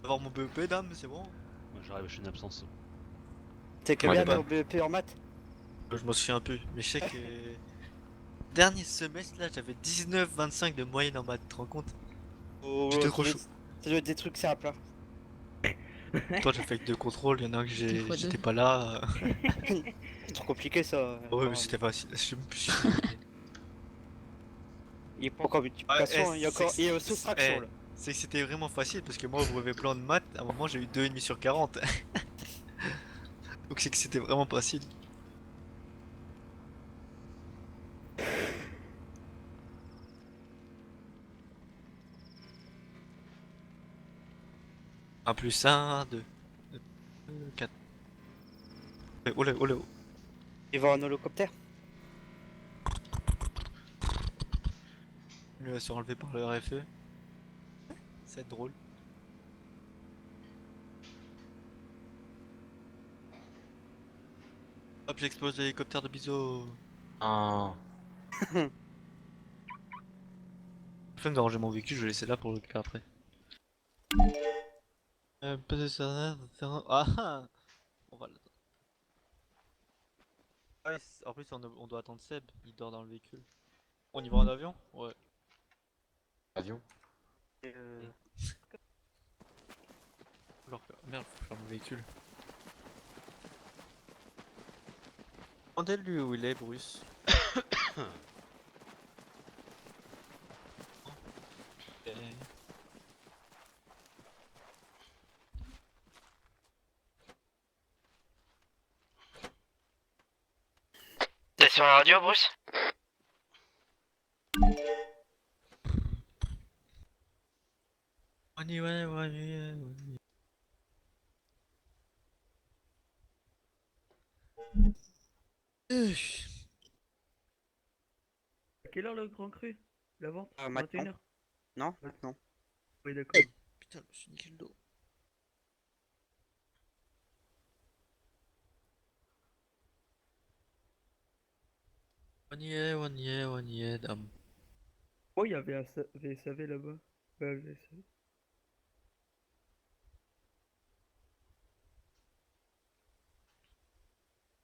Avoir mon BEP, dame, c'est bon. Moi, j'arrive, je suis une absence. T'es Moi, combien j'ai pas. ton BEP en maths? Je m'en souviens un peu, mais je sais que. Dernier semestre là, j'avais 19,25 de moyenne en maths, tu te rends compte? Oh, J'étais trop ça chaud. doit être des trucs simples. Hein. Toi, j'ai fait que 2 contrôles, il y en a un que fois j'étais deux. pas là. C'est trop compliqué ça. Ouais, mais Enfin, c'était facile. Je sais même plus. il est pas encore multiplication, hein, il y a encore. Il y a soustraction eh, là. c'est que c'était vraiment facile parce que moi, au brevet blanc de maths, à un moment, j'ai eu 2,5 sur 40. Donc, c'est que c'était vraiment facile. Un plus 1, 2, 4. Oh là, oh là, oh. Il va en holocoptère. Il va se faire enlever par le RFE. Ça va être drôle. Hop, j'explose l'hélicoptère de Bizo. Ah. Flemme de ranger mon véhicule, je vais laisser là pour le cas après. Ah ah. On va l'attendre. Ouais, en plus on doit attendre Seb, il dort dans le véhicule. On y va en avion? Ouais. Avion. Merde, faut faire mon véhicule. Demandez-lui où il est, Bruce. T'es sur la radio, Bruce? À quelle heure le grand cru? La vente? Maintenant. 21h. Non, maintenant. Oui, d'accord. Putain, je me suis niqué le dos. On y est, dame. Oh, il y avait un VSAV là-bas. Ouais, VSAV.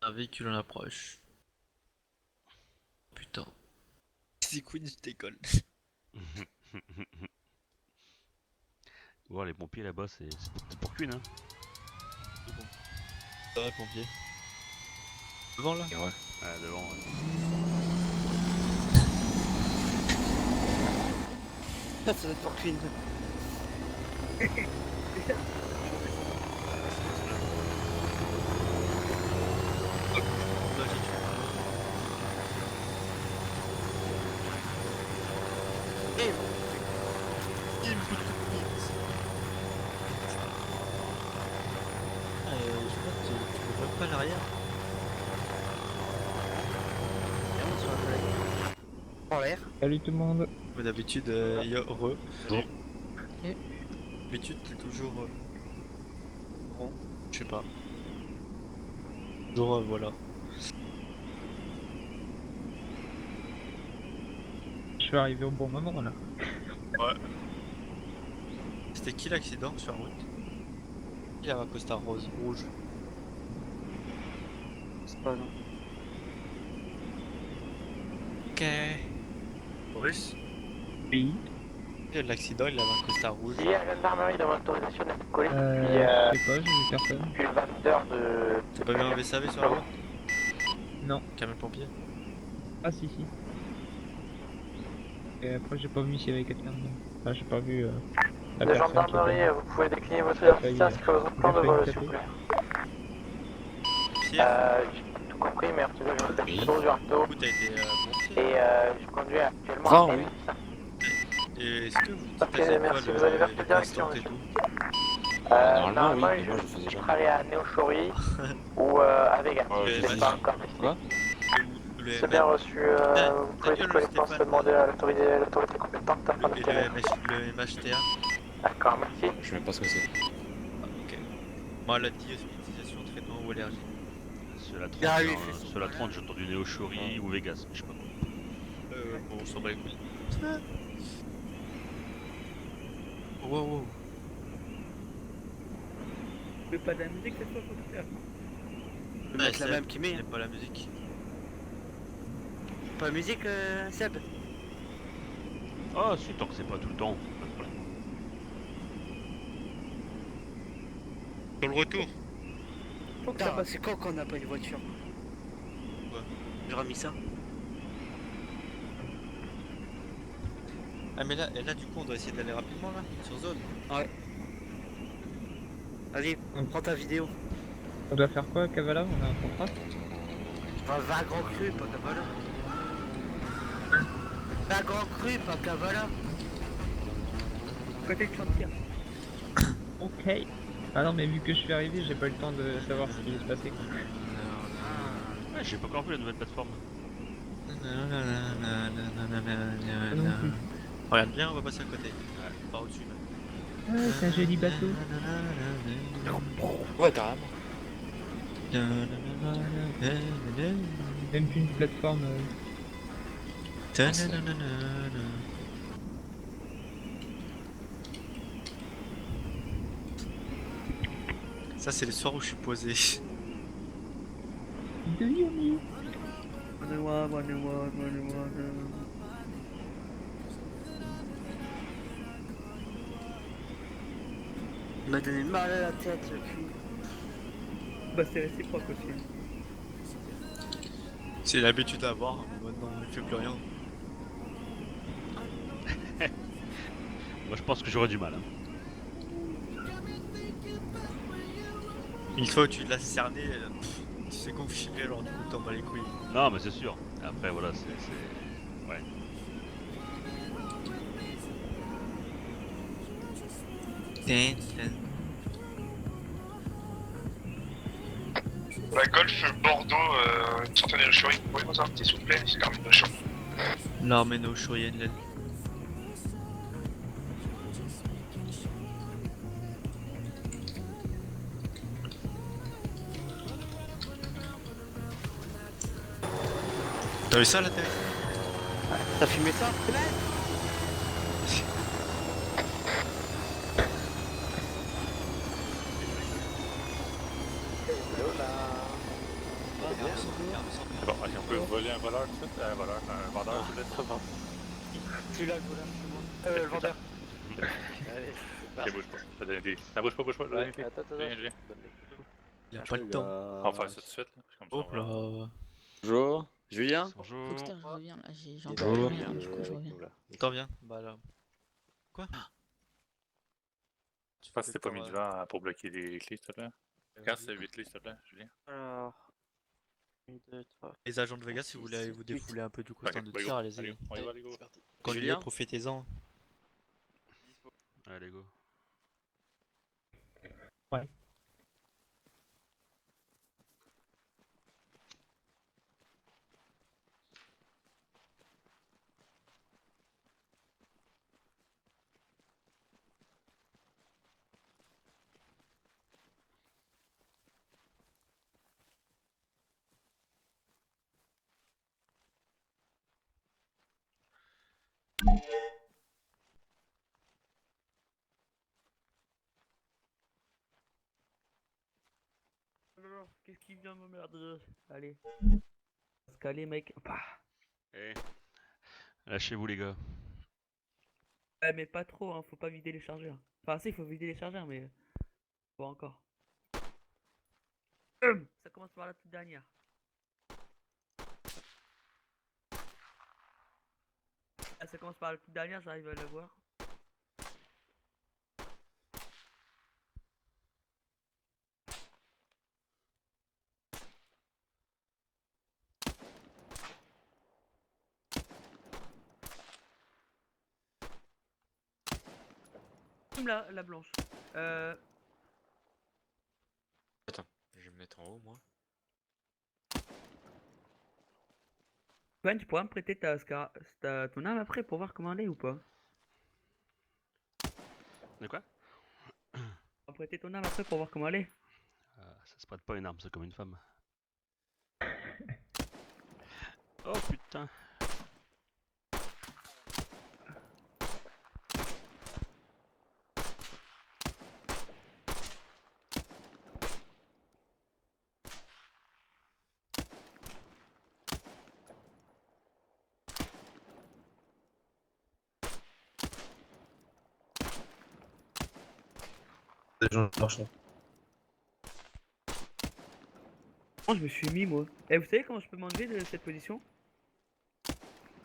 Un véhicule en approche. Putain. C'est Queen, je décolle. Voir les pompiers là-bas, c'est pour Queen, hein. C'est bon. Ça va, pompier. Devant là? Ouais. Ah, devant, ouais. Ça doit être pour Queen. Je crois que tu peux même pas à l'arrière. En l'air. Salut tout le monde. Comme d'habitude, re. D'habitude, t'es toujours rond. Je sais pas. Toujours voilà. Je suis arrivé au bon moment là. Ouais. C'était qui l'accident sur la route? Il avait un costard rose, rouge. C'est pas non. Ok. Boris? Oui. L'accident, il avait un costard rouge. Il y a la gendarmerie dans l'autorisation d'être collé Je sais pas, j'ai vu personne. depuis le 20h de... T'as pas vu un VSAV sur la route? Non. Camion de pompier? Ah si si. Et après j'ai pas vu s'il y avait quelqu'un dedans. Enfin j'ai pas vu la La personne qui gendarmerie, était... vous pouvez décliner votre identité ainsi que votre plan de vol, s'il vous plaît. Pierre? J'ai pas tout compris, mais je m'appelle Pedro Duarto Du coup, t'as été pompier? et je conduis actuellement Ah, à oui. Nice. Et est-ce que vous Ok, partagez merci, pas vous allez vers quelle les direction, constantes et monsieur? tout? Normalement, oui, mais moi, je le faisais je jamais. serai allé à Neoshori ou à Vegas. Ouais, Je je sais sais. pas encore décidé. Quoi? Le C'est bien reçu, vous pouvez gueule, décoller pour Stéphane. demander à l'autorité compétente afin de Et tirer. le MHTA? D'accord, merci. Je sais même pas ce que c'est. Ah, ok. Maladie, hospitalisation, traitement ou allergie. Sur la 30, Ah oui, hein, il fait son sur la malin. 30, j'ai entendu Neo Shori ou Vegas, mais je sais pas quoi. Bon, on s'en bat les couilles. Wow, wow. Tu veux pas de la musique cette fois, faut le faire. Le mec la même qui met. Il pas la musique. Pas la musique, Seb. Ah, si, tant que c'est pas tout le temps. Pas de problème. Sur le retour. Faut que ça Putain, passe. c'est quand qu'on n'a pas une voiture? Ouais. J'ai remis ça. Ah mais là, et là du coup on doit essayer d'aller rapidement là, sur zone. Ouais. Vas-y, prends ta vidéo. On doit faire quoi, Kavala? On a un contrat? Va à Grand Cru, pas Kavala. Va à Grand Cru, pas Kavala. Côté de chantier. Ok. Ah non, mais vu que je suis arrivé, j'ai pas eu le temps de savoir ce qui allait se passer. Ouais, j'ai pas encore vu la nouvelle plateforme. Regarde bien, on va passer à côté. Ouais, par au-dessus même. Ah, c'est un joli bateau. Ouais, carrément. Même plus une plateforme. Ça c'est les soirs où je suis posé. De Yumi. Il m'a donné mal à la tête, le cul. Bah c'est réciproque aussi. C'est l'habitude à avoir, mais maintenant il fait plus rien. Moi, je pense que j'aurais du mal. Hein. Une fois où tu l'as cerné, tu sais configurer alors du coup t'en bats les couilles. Non, mais c'est sûr. Après, voilà, c'est... Ouais. La Golf Bordeaux, une centaine de chouris, vous pouvez nous inviter s'il vous plaît, c'est l'armée de champ. L'armée no Shoryuken. T'as vu ça la télé? T'as filmé ça? Bon, allez, on peut voler un voleur tout de suite, un voleur, un vendeur tout de suite. Tu l'as le voleur, c'est moi. Le vendeur. Allez, ça bouge pas, ça donne des... Ça bouge pas, Ouais, attends. Viens. Y'a pas le temps. On va faire ça tout de suite, là. Comme ça, Hop là. Bonjour. Julien. Bonjour. Faut que je reviens là, j'en Bonjour. peux rien, du coup je reviens. T'en viens? Bah là. Quoi? Je pense que c'était pas mis devant pour bloquer les clés, s'il te plaît. Quand c'est 8 clés, s'il te plaît, Julien. Alors. 1, 2, 3. Les agents de Vegas, si vous voulez aller vous défouler un peu du coup Ok, stand de bah, tir, go. allez-y. Allez, on y va, les gars. Quand il y est, Julien profitez-en. Allez, go. Qu'est-ce qui vient me merde? Allez. On va se caler, mec. Bah. Eh. Lâchez-vous, les gars. Ouais, mais pas trop, hein, faut pas vider les chargeurs. Enfin, si, faut vider les chargeurs, mais. Pas encore. Ça commence par la toute dernière. Ah, ça commence par la toute dernière, j'arrive à la voir. La blanche. Attends, je vais me mettre en haut, moi. Swan, tu pourras me prêter ton arme après pour voir comment elle est ou pas? De quoi? Tu pourras me prêter ton arme après pour voir comment elle est? Ça se prête pas une arme, c'est comme une femme. Oh putain. Moi, je me suis mis, moi. Eh, vous savez comment je peux m'enlever de cette position? Je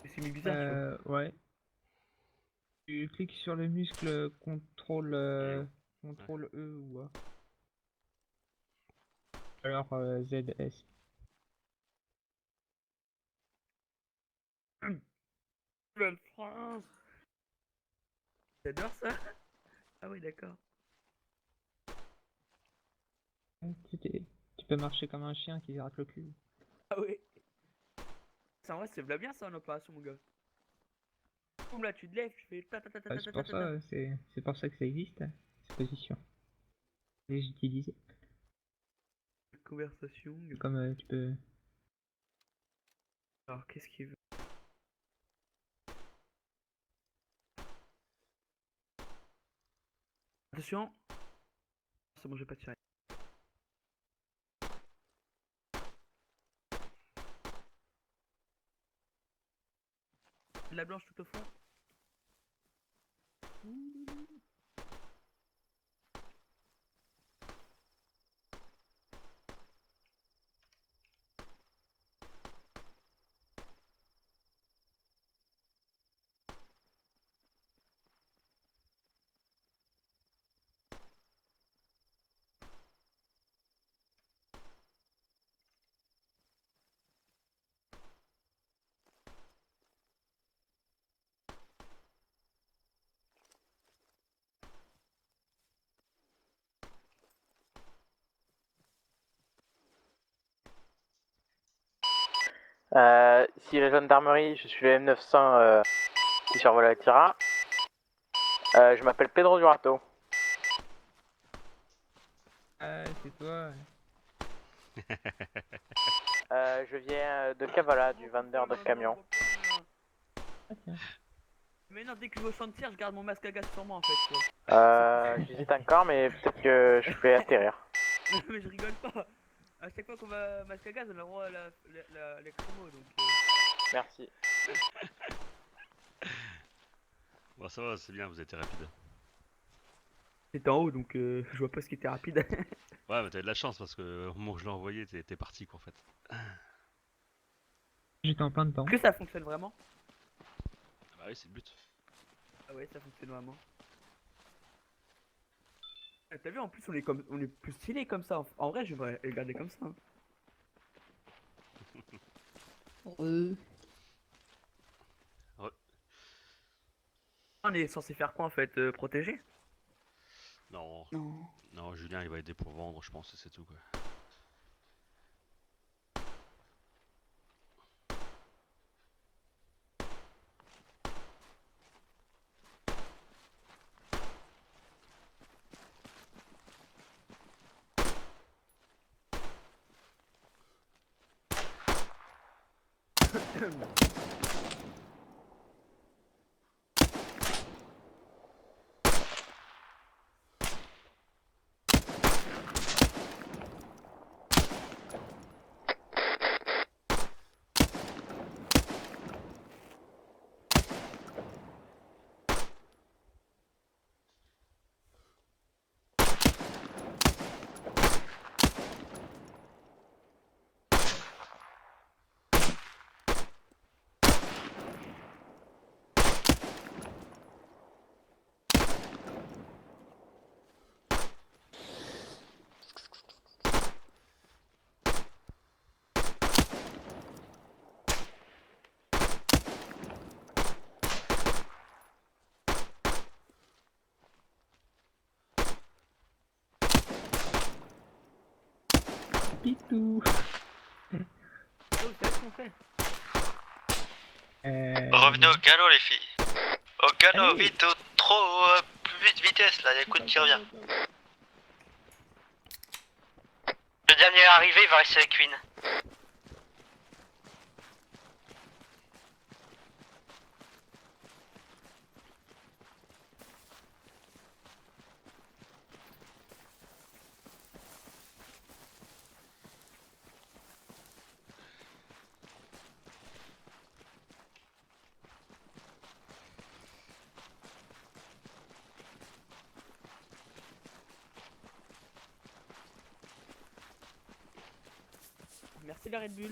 me suis mis bizarre, tu vois. Ouais. Tu cliques sur le muscle contrôle, contrôle E ou A. Alors ZS. Nouvelle France. J'adore ça. Ah oui, d'accord. Tu peux marcher comme un chien qui rate le cul. Ah oui. Ça, en vrai, c'est bien ça en opération, mon gars. Boum, là, tu te lèves, tu fais ta ta ta ta ta C'est ta pour ta ta. ça, c'est pour ça que ça existe, cette position. Et j'utilisais. Conversation. Comme tu peux. Alors, qu'est-ce qu'il veut? Attention. C'est bon, j'ai pas tiré. La blanche tout au fond. Ici la gendarmerie, je suis le M900 qui survole la Tira. Je m'appelle Pedro Durato. Ah, c'est toi. Je viens de Cavala, du vendeur de camions. Mais non, dès que je vais au champ de tir, je garde mon masque à gaz sur moi en fait. Tu vois. J'hésite encore, mais peut-être que je peux atterrir. Mais je rigole pas. À chaque fois qu'on va masque à gaz, on a le droit à les chromos donc. Merci. Bon, ça va, c'est bien, vous étiez rapide. C'était en haut donc je vois pas ce qui était rapide. Ouais, mais t'avais de la chance parce que au moment où je l'ai envoyé, t'es parti quoi en fait. J'étais en plein dedans. Est-ce que ça fonctionne vraiment? Bah oui, c'est le but. Ah ouais, ça fonctionne vraiment. Ah, t'as vu, en plus on est plus stylé comme ça. En vrai, j'aimerais le garder comme ça. Hein. On est censé faire quoi en fait? Protéger? Non. Non. Non, Julien il va aider pour vendre, je pense, et c'est tout quoi. Pitou. Oh, vous savez ce qu'on fait? Revenez au galop, les filles. Au galop, Allez. vite, plus vite vitesse, là, il y a le coup de qui revient. Le dernier arrivé, il va rester avec Queen. Merci la Red Bull.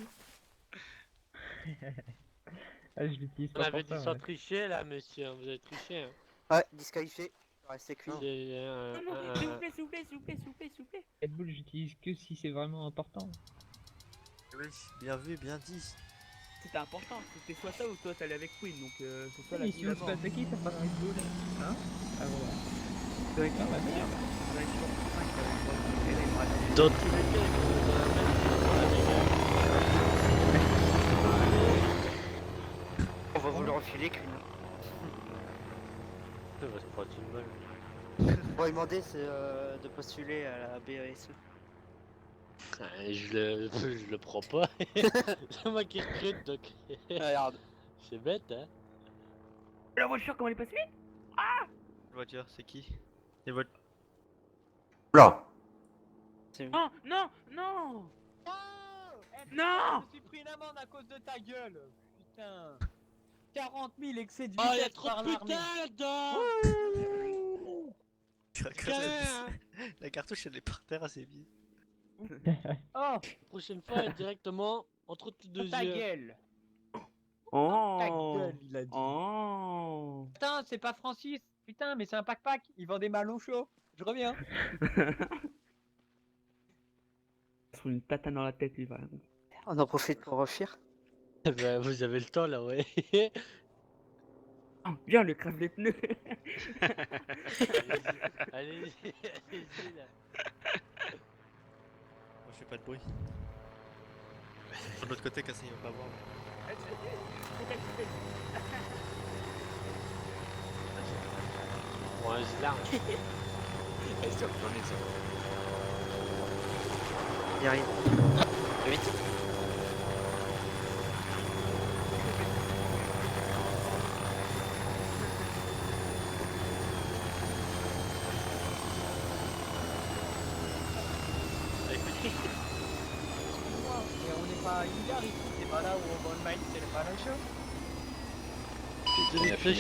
Ah, je l'utilise On pas avait pour dit ça. sans Ouais. tricher là, monsieur, vous avez triché. Hein. Ouais, disqualifié. C'est cuit. Non, non, s'il vous plaît, s'il vous plaît, s'il vous plaît, s'il vous plaît, s'il vous plaît. Red Bull, j'utilise que si c'est vraiment important. Oui, bien vu, bien dit. C'était important, c'était soit ça ou toi t'allais avec Queen, donc c'est soit la Mais vie si ou on la se mort. fait attaquer, t'as pas de Red Bull. Hein? Ah voilà. C'est vrai que la merde. Dans tous les cas, ils vont dans la On va vous le refiler, Queen. Ça va se prendre une balle. Bon, il demandait de postuler à la BASE. Je le prends pas. C'est moi qui recrute donc. Regarde. C'est bête hein. La voiture, comment elle est passée vite? Ah! Voiture, c'est qui? C'est votre. Là. Non, non, non! Je Non! me suis pris une amende à cause de ta gueule. Putain. 40 000 excès de Oh, vitesse y'a trop par de l'armée. putain là-dedans! La cartouche elle est par terre, c'est bien. Oh, Prochaine fois, directement entre tes deux ta yeux. gueule. Ta Oh! gueule, il a dit. Oh! Putain, c'est pas Francis. Putain, mais c'est un pack-pack. Il vend des malons chauds. Je reviens. Se une tatane dans la tête, il va. On en profite pour refaire. Bah, vous avez le temps là, ouais. Oh, viens, le crève les pneus! Allez-y, allez-y là. Moi je fais pas de bruit. De l'autre côté, Cassie il va pas voir. Bon, je large. Il arrive. Vite. Excuse-moi, mais on n'est pas à une gare ici. C'est pas là où on vend le maïs, c'est le malon chaud.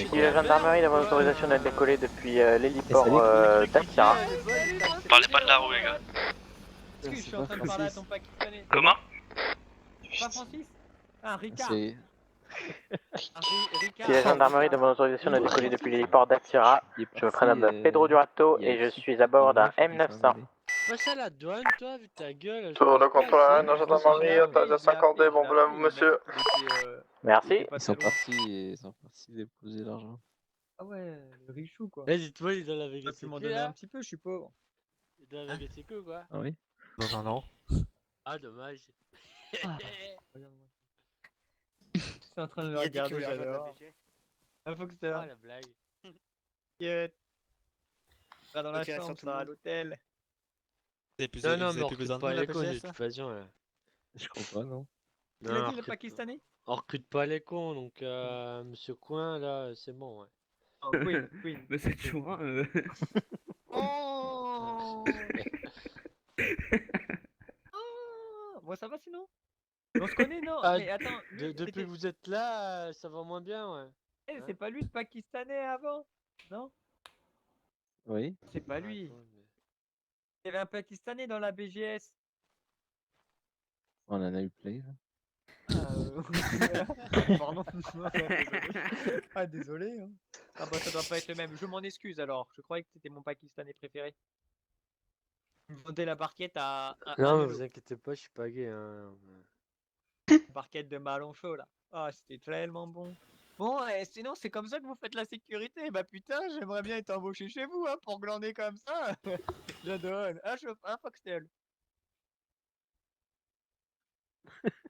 Si la gendarmerie demande l'autorisation d'être décollée depuis l'héliport d'Attira. Parlez pas de la roue, les gars. Excuse, je suis en train de parler à ton pakistanais. Comment? Pas Francis? Ah, Ricard. C'est. Ricard. Si la gendarmerie demande l'autorisation d'être décollée depuis l'héliport d'Attira, je me prénomme Pedro Durato et je suis à bord d'un M900. Passe à la douane, toi, vu ta gueule. Tour de contrôle à la gendarmerie, autorisation accordée, bon voilà, monsieur. Merci. Ils sont partis déposer l'argent. Ah ouais, le richou quoi. Eh, dis-toi, il est dans la Tu Vegas. peux m'en donner un petit peu, je suis pauvre. Il est dans la Vegas Eco, quoi. Ah oui. Dans un an. Ah, dommage. Ah, regarde-moi. C'est en train de Il me a dit regarder, que l'argent de la j'adore. BG. Un Foxter. Ah, la blague. T'inquiète. Va dans la Ok, chambre, sans tout ça, le à monde. l'hôtel. Vous avez plus, Non, non, vous mais avez on plus besoin recrute de pas nous, la les cons, de PGS, là toute façon, là. Je crois pas, non. Tu Non, l'as on dit, le recrute pas. Pakistanais? On recrute pas les cons, donc Monsieur Coin, là, c'est bon, ouais. Oh, Queen, Queen. Mais c'est toujours un. Oh Oh bon, ça va sinon? On se connaît, non? Ah, Mais attends, lui, Depuis que vous êtes là, ça va moins bien, ouais. c'est pas lui le Pakistanais avant? Non? Oui. C'est pas lui. Attends, mais- Il y avait un Pakistanais dans la BGS. On en a eu plein. Là. Pardon. Désolé. Ah, désolé. Hein. Ah bah ça doit pas être le même. Je m'en excuse alors. Je croyais que c'était mon Pakistanais préféré. Il me vendait la barquette à Non, 1 mais euro. vous inquiétez pas, je suis pas gay, hein. La barquette de malon chaud là. Ah, c'était tellement bon. Bon, sinon c'est comme ça que vous faites la sécurité. Bah putain, j'aimerais bien être embauché chez vous hein, pour glander comme ça. Je donne. Un Foxtel.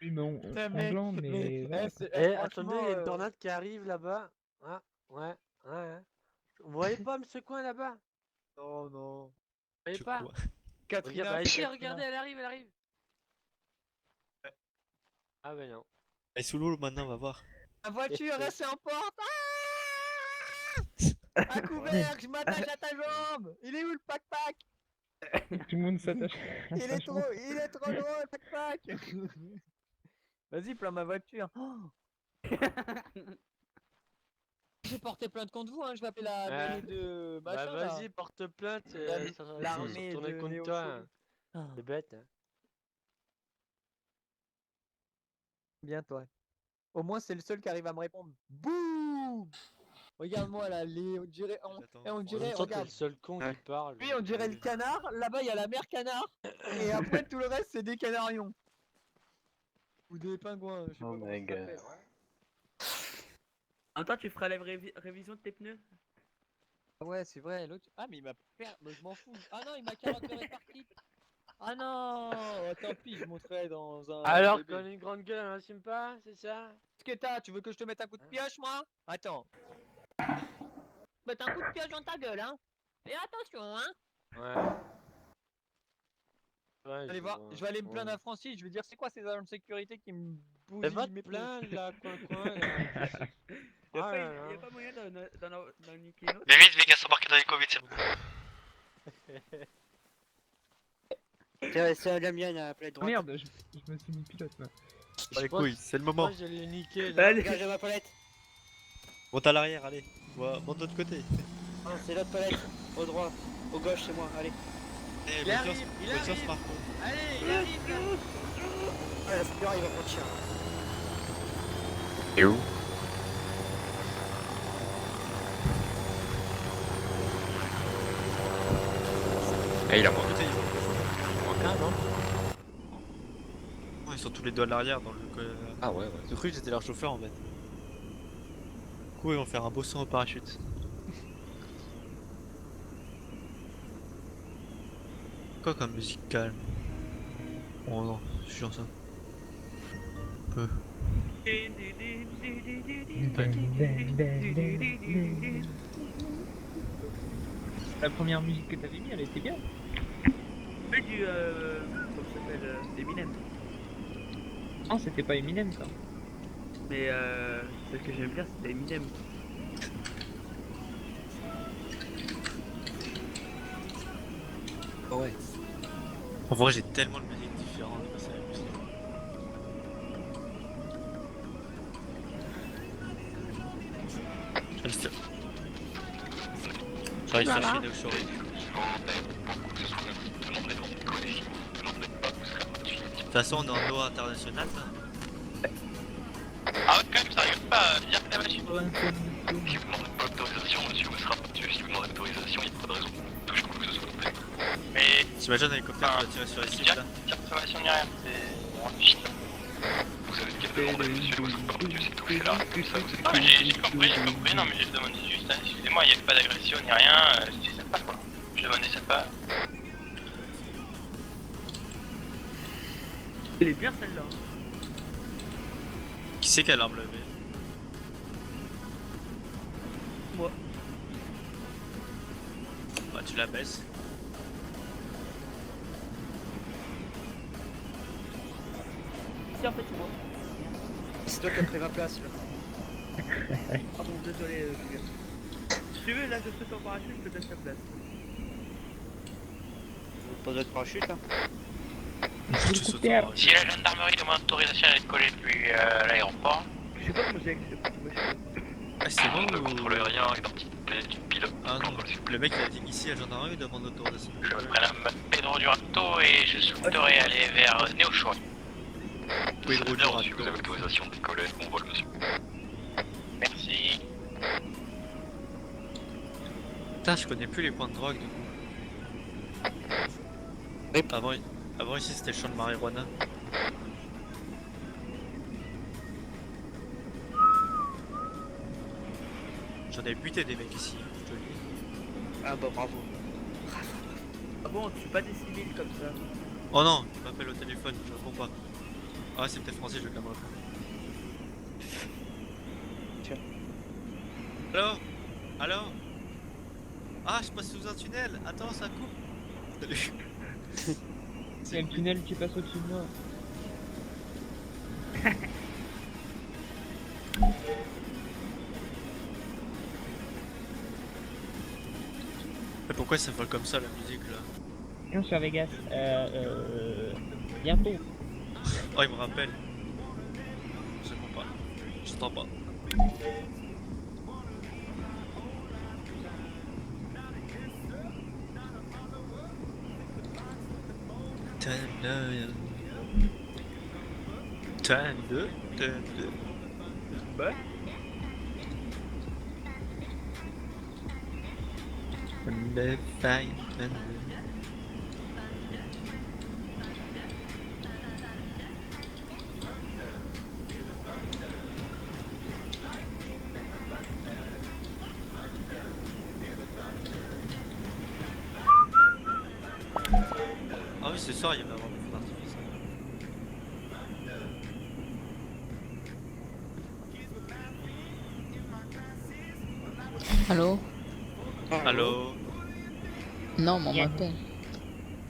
Oui, mais on Putain, mec, glande, mais voilà, quoi. Eh, attendez, il y a une tornade qui arrive là-bas. Ah, ouais, ouais. Vous voyez pas Monsieur Coin là-bas? Non, non. Vous voyez pas? Catherine. Regarde, ici, regardez, elle arrive, elle arrive. Ah, ben non. Elle est sous l'eau maintenant, on va voir. La voiture, elle s'emporte. Ah à couvert, je m'attache à ta jambe. Il est où le pack-pack? Tout le monde s'attache. Il est trop drôle, pack-pack. Vas-y, plains ma voiture. J'ai porté plainte contre vous, hein. Je vais appeler la mairie de Bah, machin, là. vas-y, porte plainte. Ça va se L'armée retourner de contre Néo toi. Chauve. hein. C'est bête, hein. Bien toi. Au moins c'est le seul qui arrive à me répondre. Boum. Regarde-moi là, on dirait, on dirait, Toi, t'es regarde. le seul con qui parle. Lui, on dirait le canard. Là-bas, il y a la mère canard. Et après, tout le reste, c'est des canarions. Ou des pingouins, je sais pas comment ça s'appelle. En toi, tu feras la révision de tes pneus? Ah ouais, c'est vrai. L'autre. Ah, mais il m'a perdu. Mais je m'en fous. Ah non, il m'a carotte de répartie. Ah non. Oh, tant pis, je montrerai dans un. Alors bébé. qu'on a une grande gueule, on l'assume pas, c'est ça? Qu'est-ce que t'as? Tu veux que je te mette un coup de pioche, moi? Attends. Mette un coup de pioche dans ta gueule, hein. Fais attention, hein. Ouais. Ouais, Allez voir, je vais aller me plaindre à Francis, je vais dire c'est quoi ces agents de sécurité qui me bousillent va te mes pneus. plaindre là, coin. Y'a Ah là pas, là. moyen d'en niquer une autre? Mais vite, Vegas, embarqué dans les Covid, c'est bon. C'est la mienne, la palette droite. Merde, je me suis mis pilote là. Pas les couilles, c'est le moment. Moi, je l'ai niqué. Allez. Regarde, j'ai ma palette. Monte à l'arrière, allez. Monte de l'autre côté. Non, c'est l'autre palette. Au droit, au gauche, c'est moi. Allez. Eh, Il arrive, voiture Smartphone. Allez, il arrive là. Ah, la fleur, il va prendre cher. Et où? Eh, il a moins. Côté, Ah non. ils sont tous les deux à l'arrière dans le. Ah ouais, ouais. J'ai cru que j'étais leur chauffeur en fait. Du coup, ils vont faire un beau saut au parachute. Quoi comme musique calme? Oh non, c'est chiant ça. Un peu. La première musique que t'avais mis, elle était bien. Celle du. Comment ça s'appelle Eminem. Non, c'était pas Eminem ça. Mais celle que j'aime bien, c'était Eminem. Oh ouais. En vrai, j'ai tellement de musiques différentes que c'est abusé. J'arrive à faire chier au souris. De toute façon, on est en loi internationale là. Ah ouais, quand même, ça arrive pas à dire que la machine. Si vous demandez pas l'autorisation, monsieur, vous sera battu. Si vous demandez l'autorisation, il n'y a pas de raison. Je crois que ce soit complet. Mais. T'imagines un hélicoptère qui va tirer sur les cibles là? Pas d'observation ni rien, c'est. Vous savez quelle demande, monsieur, vous êtes pas battu, c'est tout. C'est là, comme ça, vous êtes. Non, mais j'ai compris, non, mais je demandais juste, hein, excusez-moi, il n'y a pas d'agression ni rien, c'est sympa quoi. Je demandais sympa. Elle est bien celle-là. Qui c'est qui a l'arme levée? Moi. Bah, tu la baisses. Si, en fait, c'est moi. C'est toi qui as pris ma place là. Pardon, désolé, Julien. Si tu veux, là, je saute en parachute, je te donne ta place. Pas de parachute là. Tu sautes en parachute. Si la gendarmerie demande autorisation à décoller depuis l'aéroport, Je sais pas comment j'ai accès. Ah, c'est bon le ou... contrôle aérien identité du pilote. Ah non, le mec il a dit ici à gendarmerie, il demande l'autorisation. Je me prénomme Pedro Durato et je souhaiterais aller vers Néo-Choix. Pedro Durato. Si vous avez l'autorisation de décoller, on vole monsieur. Merci. Putain, je connais plus les points de drogue du coup. Avant ici c'était le champ de marijuana. J'en ai buté des mecs ici, je te le dis. Ah bah bravo. Ah bon, tu suis pas des civils comme ça. Oh non, il m'appelle au téléphone, je réponds pas. Ah c'est peut-être français, je vais quand même répondre. Allô? Allô? Ah, je passe sous un tunnel. Attends, ça coupe. Salut. Il y a le tunnel qui passe au-dessus de moi. Mais pourquoi ça vole comme ça la musique là? Non, je suis à Vegas. Bientôt. Oh, il me rappelle. Je comprends pas. J'entends pas. Fin de... Bah. Le fin de... Ah oui, ce soir il va y avoir des feux d'artifice. Allô? Allô? Non, mais on m'appelle.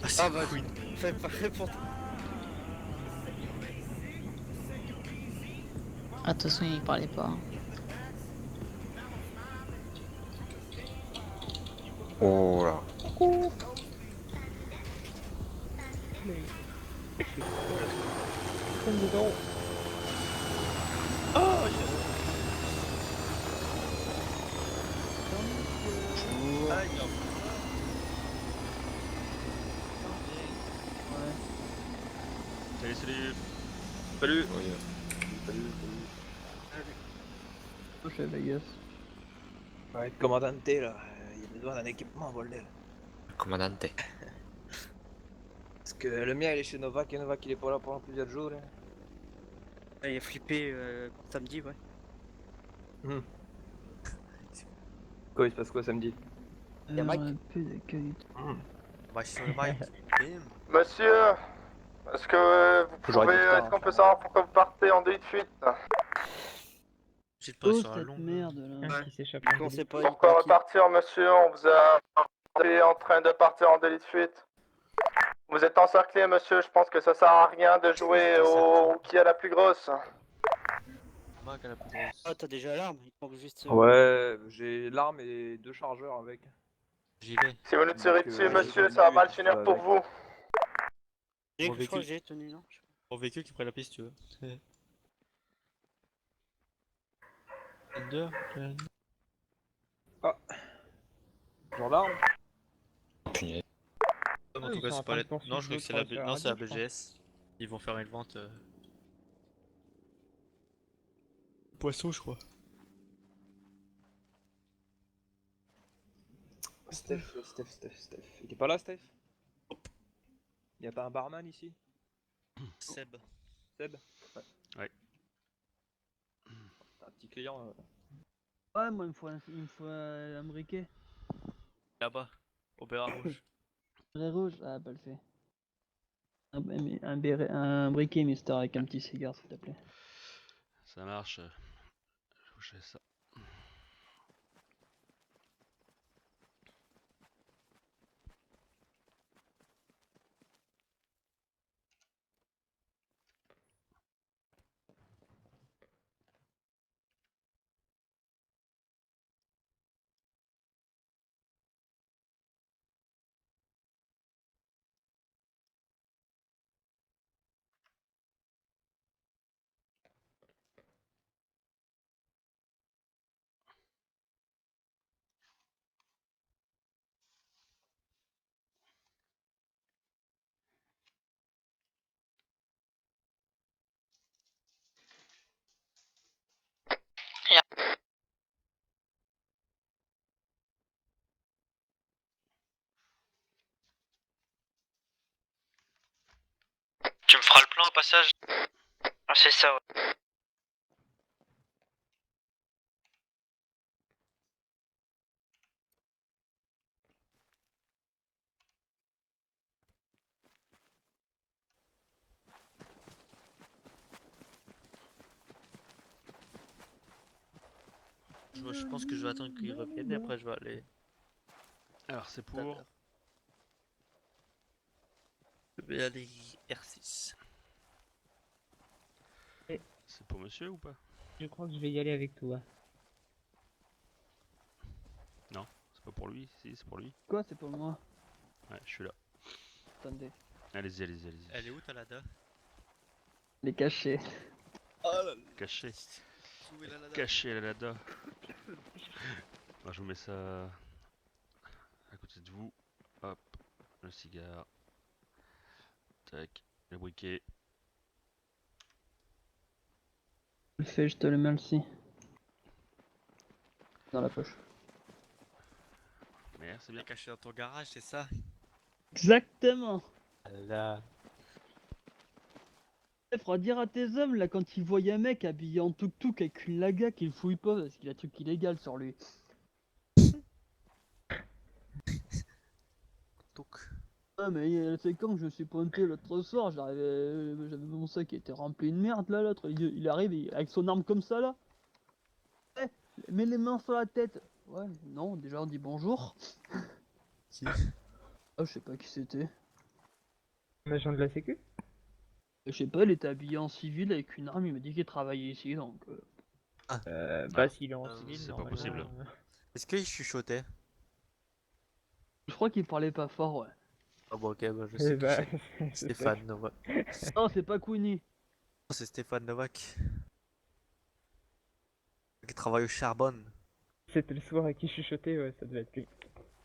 Ah, c'est bah, Queen. fais pas répondre. Attention, il parlait pas. Hein. Oh là. Salut, salut. Salut. Chez Vegas. Ouais, commandante là, il a besoin d'un équipement, bordel. Commandante. Parce que le mien il est chez Novak et Novak il est pas là pendant plusieurs jours. Là. Il a flippé samedi, ouais. Quoi, il se passe quoi samedi? Il y a Mike. Un peu de qualité. Bah, sur le mic. Bim. Monsieur, est-ce que vous J'aurais pouvez, du retard, est-ce qu'on hein, peut savoir pourquoi vous partez en délit de fuite? J'ai pas sur la longue. merde là. Ouais. Qui s'échappe. On sait pas, Pourquoi repartir, monsieur? On vous a été en train de partir en délit de fuite. Vous êtes encerclé, monsieur. Je pense que ça sert à rien de jouer au qui a la plus grosse. Mac à la plus grosse. Ah, t'as déjà l'arme, il manque juste. Ouais, j'ai l'arme et 2 chargeurs avec. J'y vais. Si vous nous tirez dessus, j'ai monsieur, tenu ça va et mal tout finir ça pour avec. vous. Je Bon crois que véhicule. j'ai tenu, non? Au véhicule qui prend la piste, tu veux. Thunder. Ah. Gendarme. Punaise. En ils tout cas, sont en c'est train pas de la... poursuivre Non, je crois que c'est la... l'autre sur la Non, c'est la radio, je BGS. Ils vont faire une vente... Poisson, je crois. Steph. Il est pas là, Steph? Y a pas un barman ici? Seb. Seb? Ouais. Un petit client. Ouais, moi il me faut un briquet. Là-bas. Au Béra Rouge. Vrai rouge, ah bah le fait. Un briquet mister avec un petit cigare s'il te plaît. Ça marche. Je vous fais ça. Tu me feras le plan au passage? Ah, c'est ça, ouais. Je pense que je vais attendre qu'ils reviennent et après je vais aller... Alors, c'est pour. Je vais aller R6. C'est pour monsieur ou pas? Je crois que je vais y aller avec toi. Non, c'est pas pour lui. Si, c'est pour lui. Quoi, c'est pour moi? Ouais, je suis là. Attendez. Allez-y, allez-y, allez-y. Elle est où ta Lada? Les cachets. Oh là là. Caché. Où est la Lada? Caché la Lada. Moi, je vous mets ça à côté de vous. Hop, le cigare. Tac, le briquet. le fais, je te le mets aussi. Dans la poche. Merde, c'est T'es bien. caché dans ton garage, c'est ça? Exactement. Là. Faudra dire à tes hommes là quand ils voient un mec habillé en tuk-tuk avec une laga qu'ils fouillent pas parce qu'il a un truc illégal sur lui. Ah mais c'est quand je me suis pointé l'autre soir, j'avais mon sac qui était rempli de merde là, l'autre il arrive avec son arme comme ça là. Ouais, mets les mains sur la tête. Ouais, non, déjà on dit bonjour. Qui? Ah je sais pas qui c'était. Un agent de la sécu? Je sais pas, il était habillé en civil avec une arme, il m'a dit qu'il travaillait ici donc... Bah s'il est en civil, c'est pas normalement, possible. Est-ce qu'il chuchotait? Je crois qu'il parlait pas fort, ouais. Ah bon, ok, bah je sais qui bah, c'est. Stéphane Novak. Non, c'est pas Queenie. Non, c'est Stéphane Novak. Qui travaille au charbon. C'était le soir à qui chuchotait, ouais, ça devait être lui.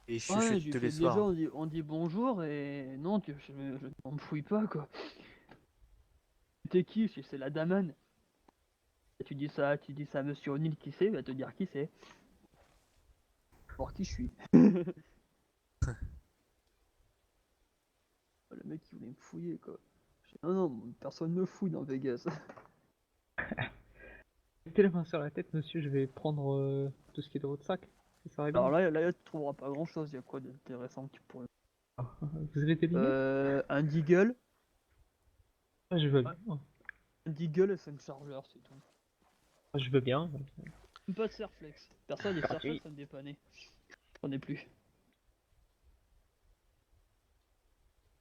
Et il Ouais, chuchote j'ai tous fait les déjà, soirs. on dit bonjour et non, on me fouille pas quoi. T'es qui? C'est la damane. Et tu dis ça à Monsieur O'Neill qui c'est, il va te dire qui c'est. Pour qui je suis. Le mec il voulait me fouiller quoi. Non, non, personne me fouille dans Vegas. Mettez la main sur la tête, monsieur, je vais prendre tout ce qui est dans votre sac. Ça serait bien. Alors là, tu trouveras pas grand chose, y a quoi d'intéressant que tu pourrais. Vous avez des lunettes? Un Deagle. Ah, je veux bien. Un Deagle et 5 chargeurs, c'est tout. Ah, je veux bien. Même pas de Serflex. Personne des Ok. Serflex, ça me dépannait. J'en ai plus.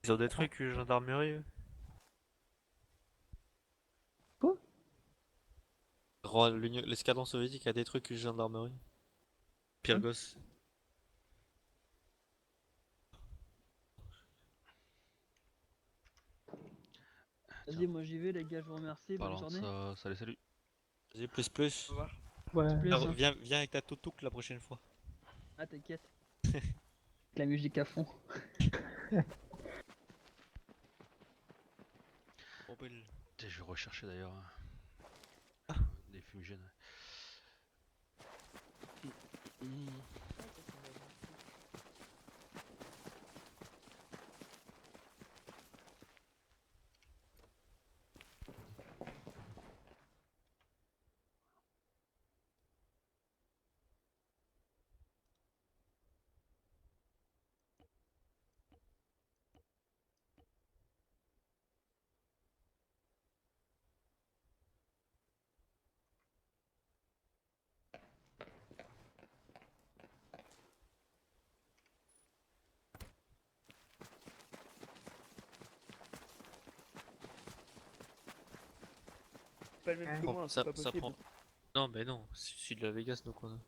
Ils ont des trucs, gendarmerie, eux. Quoi? L'escadron soviétique a des trucs, gendarmerie. Pire gosse. Vas-y, moi j'y vais, les gars, je vous remercie. Bonne Parlant de journée. ça, salut, salut. Vas-y, plus. Ouais. Alors, viens avec ta toutouk la prochaine fois. Ah, t'inquiète. La musique à fond. Bon, ben, Tiens, je vais rechercher d'ailleurs des fumigènes. Pas le même que moi, c'est pas ça possible. prend. Non, mais non, c'est de la Vegas donc on a.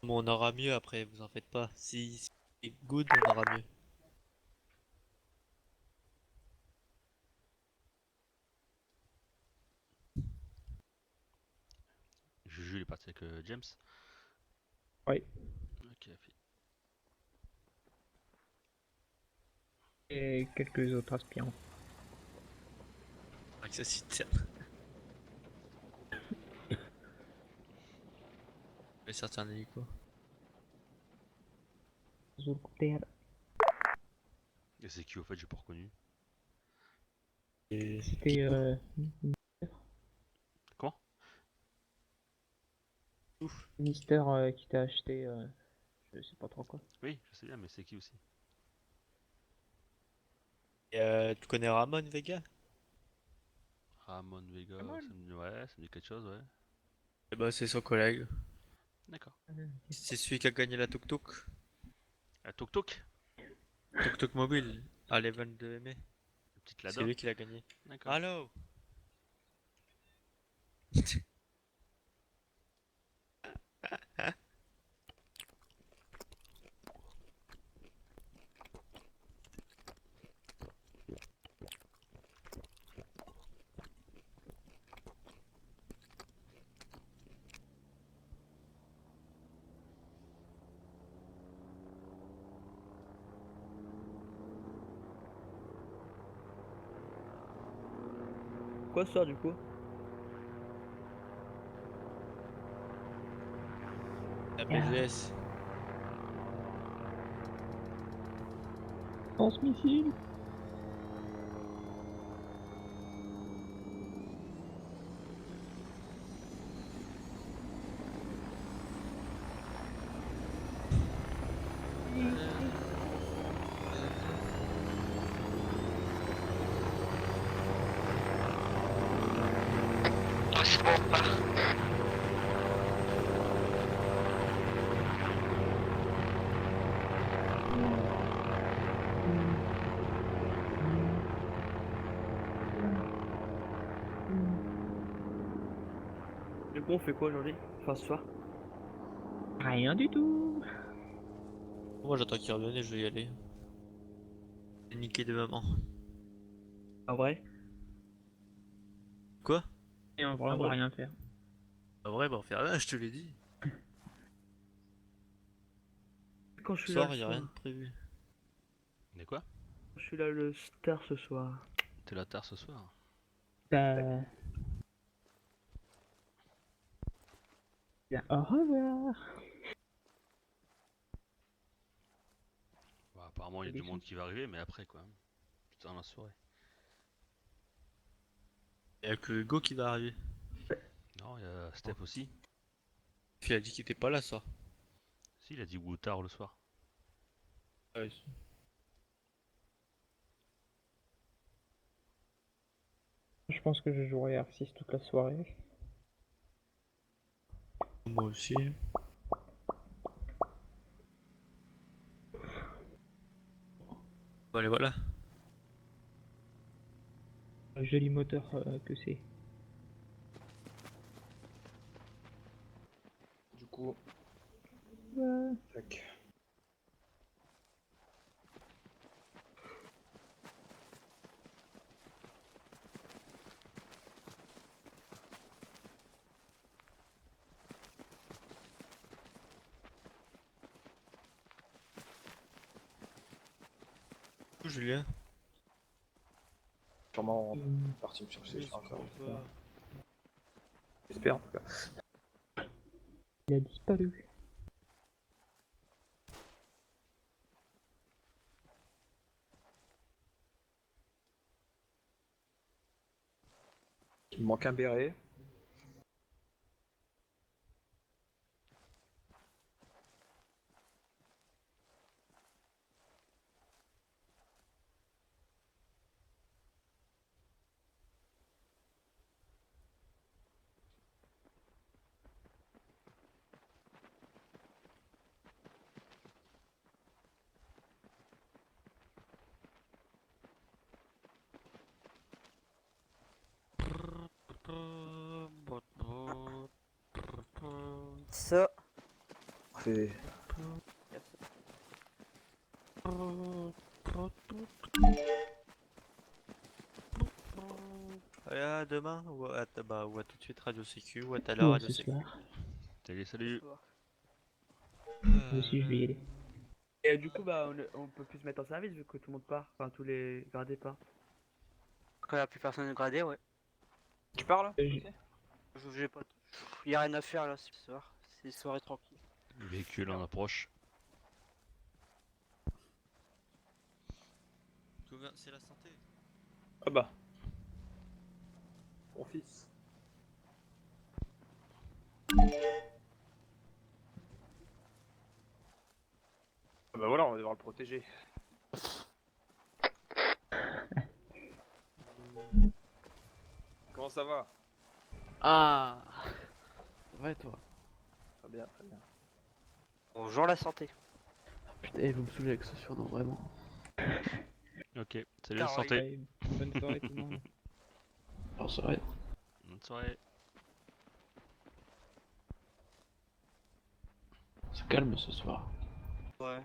Bon, on aura mieux après, vous en faites pas. Si c'est good, on aura mieux. Juju il est parti avec James. Oui. Ok, fait. Et quelques autres aspirants. Avec sa citerne. Mais sortir un hélico. Et c'est qui au fait, j'ai pas reconnu. C'était Comment? Mister qui t'a acheté je sais pas trop quoi. Oui, je sais bien, mais c'est qui aussi? Et tu connais Ramon Vega? Ramon Vega, ça me dit quelque chose, ouais. Eh bah, c'est son collègue. D'accord. C'est celui qui a gagné la tuk-tuk. La tuk-tuk? Tuk-tuk mobile à l'event de mai. Petite Lada. C'est lui qui l'a gagné. D'accord. Allô? Quoi ça du coup? BGS. Transmissile. Oh, c'est bon, on part. Du coup, on fait quoi aujourd'hui? Enfin, ce soir? Rien du tout. Moi j'attends qu'il revienne et je vais y aller. Niquer de maman. En vrai? Quoi? Et en vrai, Ah on va ouais. rien faire. En vrai, bah on fait rien, je te l'ai dit. Quand je Ce suis là soir, le y a soir. rien de prévu. Mais quoi? Je suis là le star ce soir. T'es là tard ce soir? Bah... Bien, au revoir. Bah, apparemment, il y a du monde qui va arriver, mais après quoi. Plus tard dans la soirée. Y'a que Hugo qui va arriver. Non, il y a Steph aussi. Il a dit qu'il était pas là, ça. Si, il a dit ou tard le soir. Ouais. Je pense que je jouerai R6 toute la soirée. Moi aussi. Bon, allez, voilà. Un joli moteur que c'est. Du coup, tac. Julien. Sûrement parti me chercher encore. J'espère en tout cas. Il a disparu. Il me manque un béret. Ça. C'est... Allez, à demain, ou ou à tout de suite Radio Sécu, ou à tout à l'heure Ouais, Radio ce Sécu. soir. Salut, salut. Moi aussi, je vais y aller. Et du coup, bah, on peut plus se mettre en service vu que tout le monde part. Enfin, tous les gradés partent. Quand il n'y a plus personne de gradé, ouais. Tu parles? J'ai pas. Y a rien à faire là ce soir. C'est soirée tranquille. Le véhicule en approche. C'est la santé. Ah bah. Mon fils. Ah bah voilà, on va devoir le protéger. Comment ça va? Ah. Ouais, toi. Très bien, très bien. Bonjour la santé. Putain, vous me saoulez avec ce surnom, vraiment. Ok, salut la santé. Bonne soirée tout le monde. Alors, ça va. Bonne soirée. C'est calme ce soir. Ouais.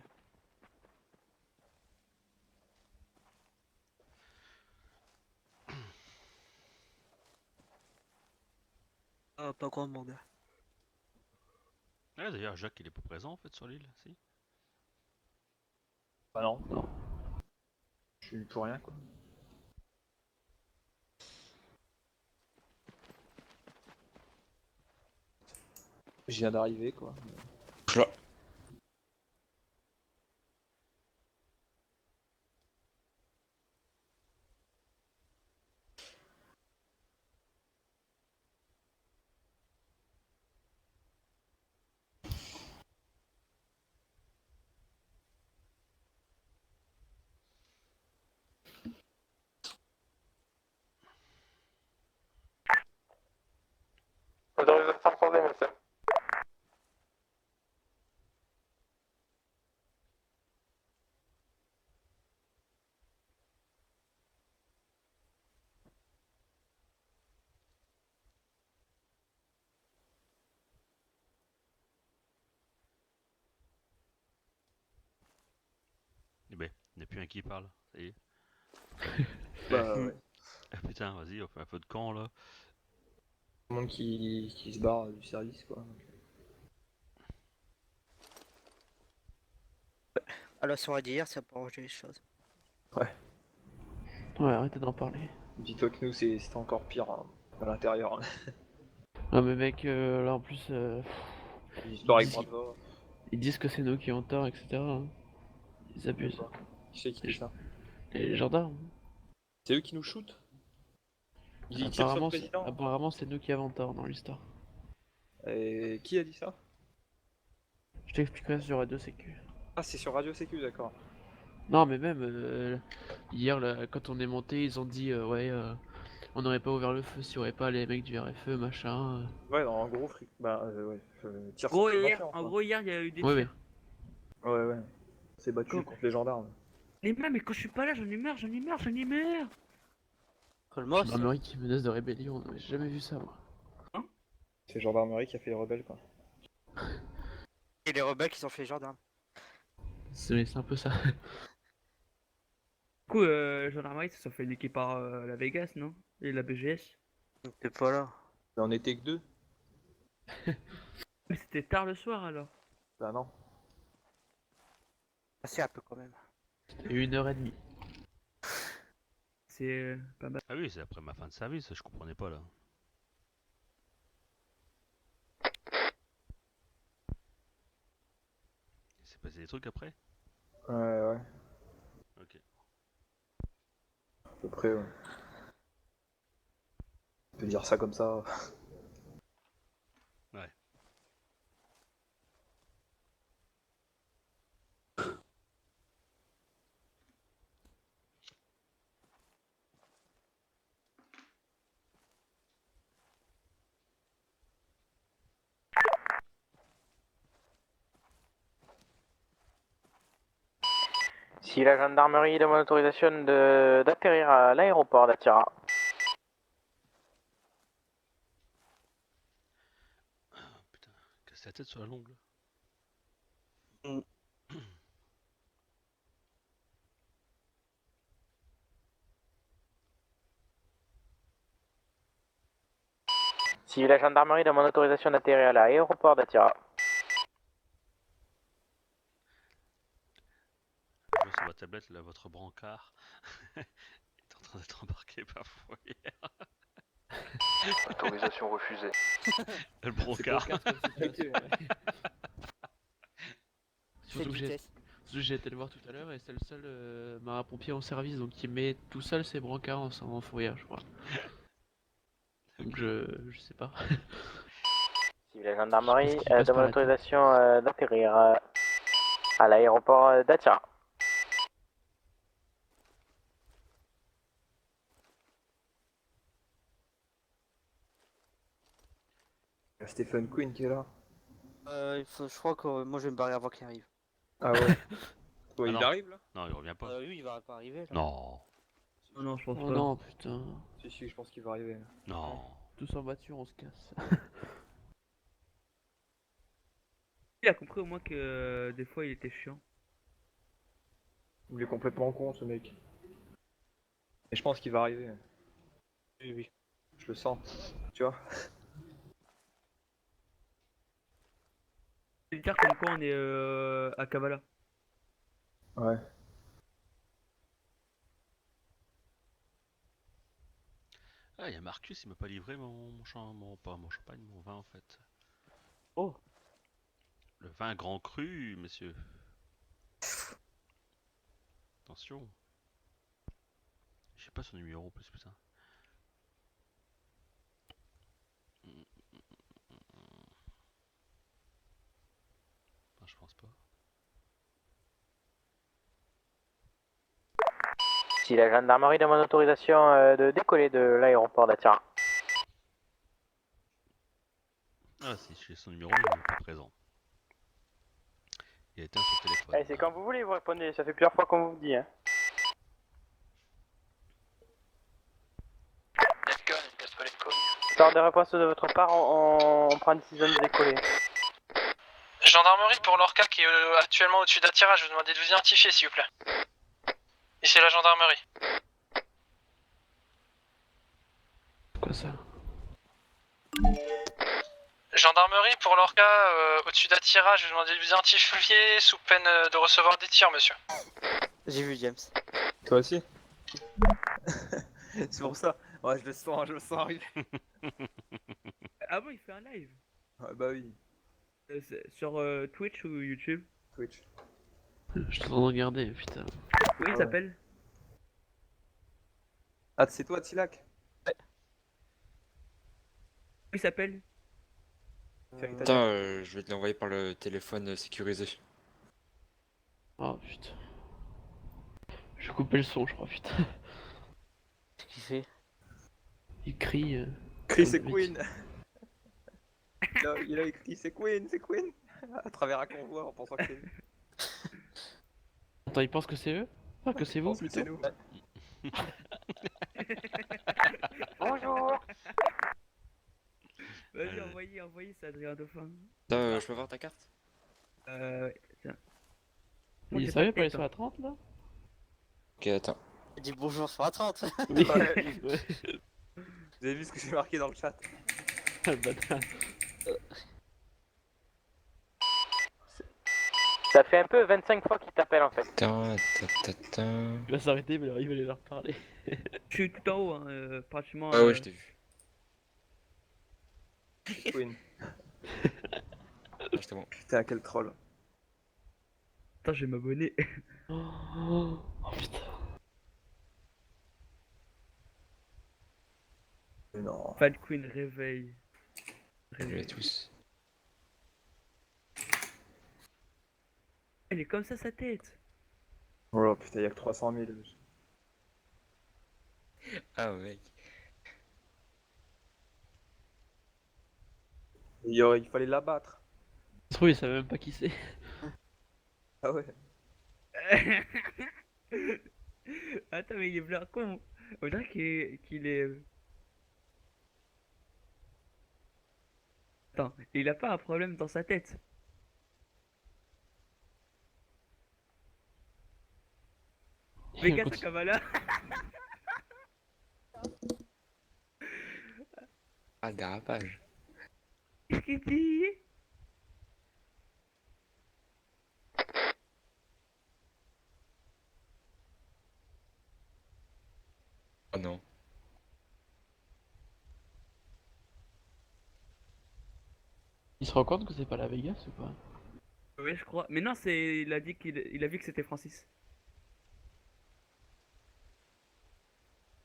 Ah, pas grand monde. Ah, d'ailleurs, Jacques, il est pas présent en fait sur l'île, si? Bah non. Non. Je suis pour rien quoi. Je viens d'arriver quoi. Il n'y a plus un qui parle, ça y est. Bah ouais. Ah putain, vas-y, on fait un peu de camp là. Tout le monde qui se barre du service quoi. À la soirée d'hier, ça a pas arrangé les choses. Ouais. Ouais, arrêtez d'en parler. Dis-toi que nous c'était encore pire hein, à l'intérieur. Ah mais mec, là en plus, L'histoire avec Brava. ils disent que c'est nous qui ont tort, etc. hein. Ils abusent. Qui c'est qui dit ça? Les gendarmes. C'est eux qui nous shootent? Ils tirent sur le président? Apparemment c'est nous qui avons tort dans l'histoire. Et qui a dit ça? Je t'expliquerai sur Radio Sécu. Ah c'est sur Radio Sécu, d'accord. Non mais même, hier là, quand on est monté, ils ont dit ouais, on n'aurait pas ouvert le feu s'il n'y aurait pas les mecs du RFE, machin. Ouais, en gros, bah ouais. Tire Gros, sur hier, voiture, en quoi. gros, hier, il y a eu des tirs. Ouais. C'est battu Quoi contre les gendarmes. Les mecs, mais quand je suis pas là, j'en ai marre. Colmos. Gendarmerie qui menace de rébellion, j'ai jamais vu ça moi. C'est gendarmerie qui a fait les rebelles quoi. Et les rebelles qui sont fait les gendarmes. C'est un peu ça. Du coup, gendarmerie, ça fait niquer par la Vegas, non? Et la BGS. T'es pas là. Mais on était que 2. Mais c'était tard le soir alors. Bah non. Ah, c'est un peu quand même. C'était 1h30. C'est pas mal. Ah oui, c'est après ma fin de service, je comprenais pas là. Il s'est passé des trucs après? Ouais. Ok. À peu près, ouais. On peut dire ça comme ça. Ouais. Si la gendarmerie demande l'autorisation d'atterrir à l'aéroport d'Atira. Putain, casse la tête sur la longue là. Si la gendarmerie demande l'autorisation d'atterrir à l'aéroport d'Atira. Je vois sur ma tablette là, votre brancard est en train d'être embarqué par fourrière. Autorisation refusée. Le brancard. Surtout que j'ai été le voir tout à l'heure et c'est le seul marin-pompier en service, donc il met tout seul ses brancards en fourrière, je crois. Donc je sais pas. Si la gendarmerie demande l'autorisation d'atterrir à l'aéroport d'Atira. Il y a Stephen Quinn qui est là. Je crois que moi je vais me barrer avant qu'il arrive. Ah ouais. Ah Ouais, il non. arrive là? Non, il revient pas. Oui, il va pas arriver là. Non. Oh non, je pense Oh pas. non, putain. Si, je pense qu'il va arriver. Non. Tous en voiture, on se casse. Il a compris au moins que des fois il était chiant. Il est complètement con ce mec. Et je pense qu'il va arriver. Oui. Je le sens. Tu vois? C'est dire comme quoi on est à Kavala. Ouais. Ah, il y a Marcus, il m'a pas livré mon champagne, mon vin en fait. Oh. Le vin grand cru, messieurs. Attention. Je sais pas son numéro en plus, putain. Non, je pense pas. Si la gendarmerie demande l'autorisation de décoller de l'aéroport d'Atira. Ah si, j'ai son numéro, mais il n'est pas présent. Il a éteint son téléphone. Allez, c'est quand vous voulez, vous répondez, ça fait plusieurs fois qu'on vous dit. Hein. Par de réponse de votre part, on prend une décision de décoller. Gendarmerie pour l'Orca qui est actuellement au-dessus d'Atira, je vous demande de vous identifier s'il vous plaît. Ici la gendarmerie. Quoi ça? Gendarmerie pour leur cas, au-dessus d'Attira, je vais demander de vous identifier sous peine de recevoir des tirs, monsieur. J'ai vu James. Toi aussi. C'est pour ça. Ouais, je le sens arriver. Ah bon, il fait un live Ouais, bah oui. sur Twitch ou YouTube? Twitch. Je suis en train de regarder, putain. Oui, il Ouais. s'appelle? Ah, c'est toi, Tilak? Il s'appelle? Attends, je vais te l'envoyer par le téléphone sécurisé. Oh putain. Je vais couper le son, je crois, putain. Qu'est-ce qu'il fait? Il crie. Chris c'est Queen. Il a écrit c'est Queen, à travers un convoi en pensant que c'est lui. Attends, il pense que c'est eux? Enfin, que c'est vous pense que plutôt? c'est nous. Bonjour. Vas-y, envoyez, c'est Adrien Dauphin. Attends, je peux voir ta carte? Ouais, tiens. Moi, Il j'ai est sérieux pas pour aller de sur la 30 là? Ok, attends. Il dit bonjour sur la 30. Oui. Ouais. Vous avez vu ce que j'ai marqué dans le chat? Le bâtard. Ça fait un peu 25 fois qu'il t'appelle en fait. Attends. Il va s'arrêter, mais il va aller leur parler. Je suis tout en haut, hein, pratiquement. Ah ouais, je t'ai vu. Queen. Ah, c'était bon. Putain, quel troll. Attends, je vais m'abonner. Oh putain. Non. Fat Queen, réveille. Salut à tous. Elle est comme ça sa tête. Oh putain, y'a que 300 000. Ah ouais. Il fallait l'abattre. Ça se trouve, il savait même pas qui c'est. Ah ouais. Attends, mais il est blanc con. On dirait qu'il est. Attends, il a pas un problème dans sa tête. Vegas à Kavala. Ah, le dérapage. Qu'est-ce qu'il dit? Oh non. Il se rend compte que c'est pas la Vegas ou pas? Oui, je crois. Mais non, c'est. Il a dit il a vu que c'était Francis.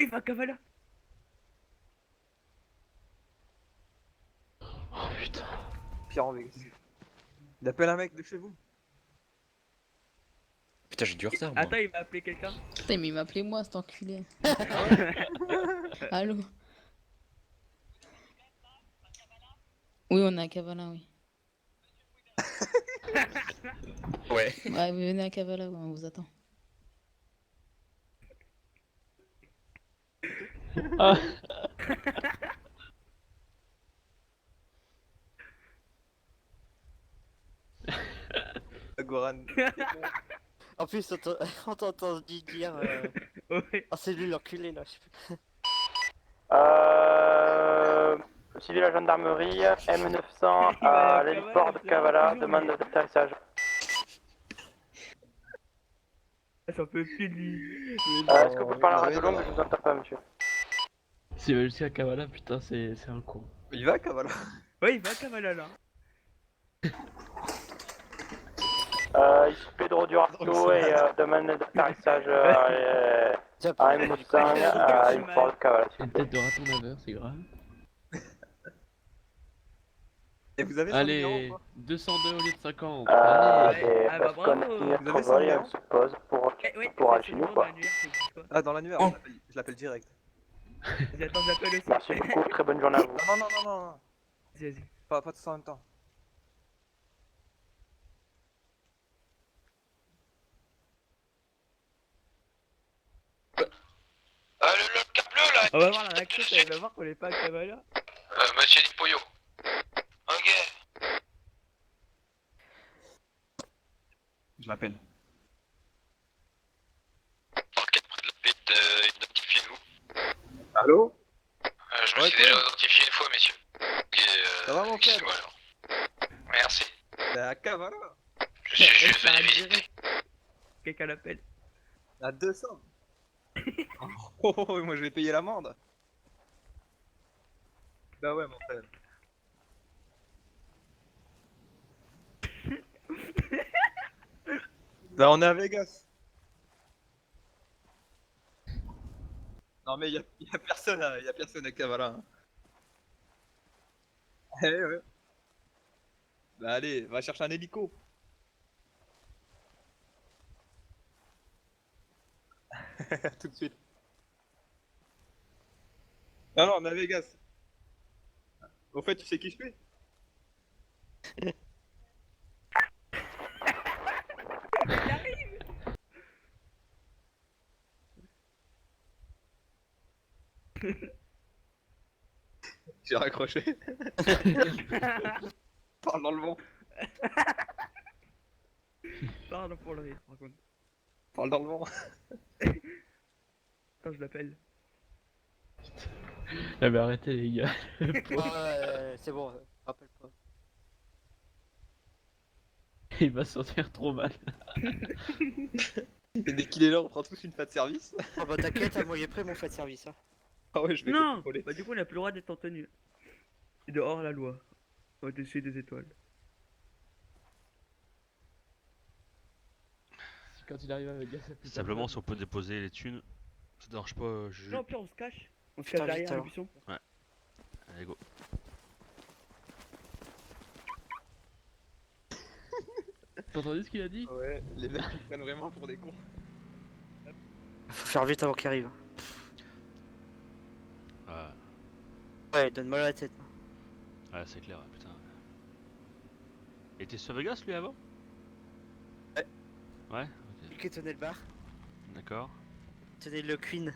Il va à Kavala. Oh putain. Pire en Vegas. Il appelle un mec de chez vous. Putain, j'ai du retard, moi. Attends, il va appeler quelqu'un. Putain, mais il m'a appelé moi cet enculé. Allô? Oui, on est à Kavala, oui. Ouais. Ouais, vous venez à Kavala, ouais, on vous attend. Ah. Goran. En plus, on t'a entendu dire. Oh, c'est lui l'enculé là, je sais plus. Suivi la gendarmerie, M900 à l'héliport de Kavala, demande d'atterrissage. J'en peux plus de lui. Est-ce que vous pouvez parler à radio longue? Je vous entends pas, monsieur. S'il va jusqu'à Kavala, putain, c'est un con. Il va à Kavala. Ouais, il va à Kavala là. Ici Pedro Durato et demande d'atterrissage à M900 à l'héliport de Kavala. Une tête de raton laveur, c'est grave. Et vous avez son Allez, numéro ou pas 202 au lieu de 50. Des Ah bah personnes bravo. qui Vous avez notre son vol et numéro on se pose pour aller chez nous, quoi. Ah, dans l'annuaire, je l'appelle direct. Attends, j'appelle aussi. Merci beaucoup, très bonne journée à vous. Non. Vas-y. Pas tous en même temps. Le cap bleu là. On va voir la réaction, elle va voir qu'on est pas à Kavala. Monsieur Dipoyo. Ok. Je l'appelle. Ok. Allô? Je me suis déjà identifié une fois, messieurs. Ça va, mon frère? Excusez-moi, alors. Merci. La Cavala. Je suis venu visiter. Quelqu'un l'appelle. À 200. Oh, moi je vais payer l'amende. Bah ouais, mon frère. Là, on est à Vegas. Non, mais y a personne à Cavala. Hein. Eh ouais. Bah allez, va chercher un hélico. Tout de suite. Non, non, on est à Vegas. Au fait, tu sais qui je suis? J'ai raccroché. Parle dans le vent. Pardon pour le rire, par contre. Parle dans le vent. Quand je l'appelle. Ah mais arrêtez les gars. C'est bon, rappelle pas. Il va se sentir trop mal. Et dès qu'il est là, on prend tous une fête de service. Ah bah t'inquiète, moi il est prêt mon fait de service. Hein. Ah ouais, je vais Non contrôler. Bah du coup on a plus le droit d'être en tenue. C'est dehors la loi. Au-dessus des étoiles. Quand il arrive à Vegas, ça fait Simplement, si on peut déposer les thunes, ça te dérange pas, Juju? Non, pire on se cache. On se Putain, cache derrière vite, le alors. buisson. Ouais. Allez, go. T'as entendu ce qu'il a dit? Ouais, les mecs ils prennent vraiment pour des cons. Faut faire vite avant qu'il arrive. Ouais, Ouais, il donne mal à la tête. ouais c'est clair, putain. Il était sur Vegas lui avant? Ouais. Ouais, Lui ok. qui tenait le bar, D'accord. tenait le Queen.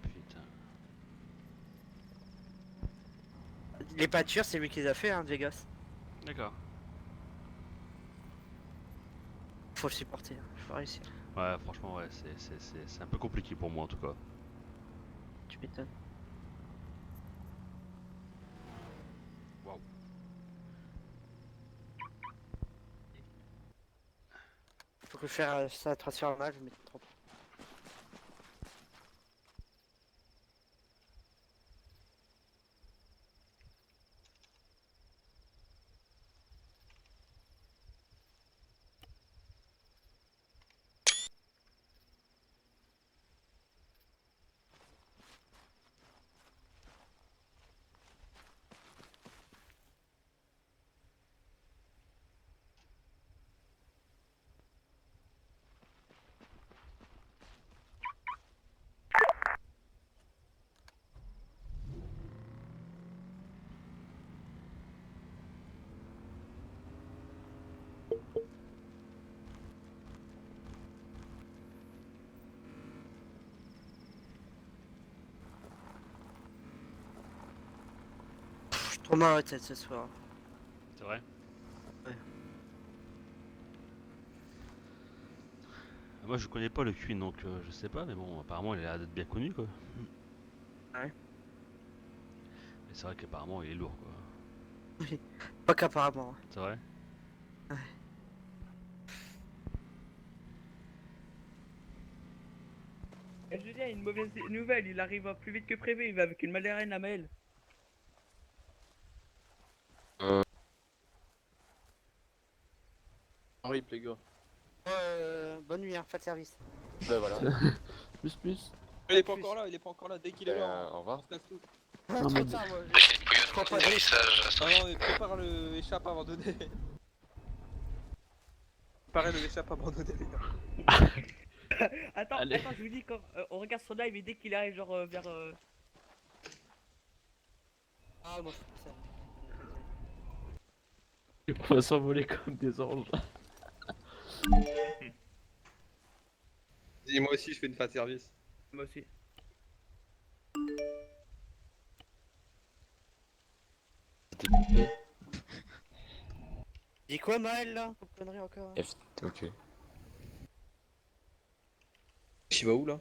Putain. Les peintures, c'est lui qui les a fait, hein, de Vegas. D'accord. Faut le supporter, hein. Faut réussir. Ouais, franchement, ouais, c'est un peu compliqué pour moi en tout cas. Tu m'étonnes. Waouh. Faut que je fasse ça transfert en mal, je vais mettre trop. J'ai trop mal à la tête ce soir. C'est vrai? Ouais. Moi je connais pas le Queen donc je sais pas, mais bon, apparemment il a l'air d'être bien connu quoi. Ouais. Mais c'est vrai qu'apparemment il est lourd quoi. Oui. Pas qu'apparemment. C'est vrai? Ouais. Julien, une mauvaise nouvelle, il arrive plus vite que prévu, il va avec une McLaren à Maël. En rip, les gars. Bonne nuit, hein, pas de service. Bah voilà. Plus. Il est pas encore là, il est pas encore là. Dès qu'il est là, Au revoir. on se casse tout. Ah, Non, trop mais- tard, moi. J'ai une bouillotte pour ton message à Non, non, mais prépare le échappe abandonné. Préparez le échappe abandonné, les gars. Attends, Allez. attends, je vous dis quand on regarde son live et dès qu'il arrive genre vers... Ah, moi je fais ça. On va s'envoler comme des anges. Et moi aussi, je fais une fin de service. Moi aussi. Dis quoi, Maël, là? Comme connerie encore. Hein. Ok. Tu vas où là?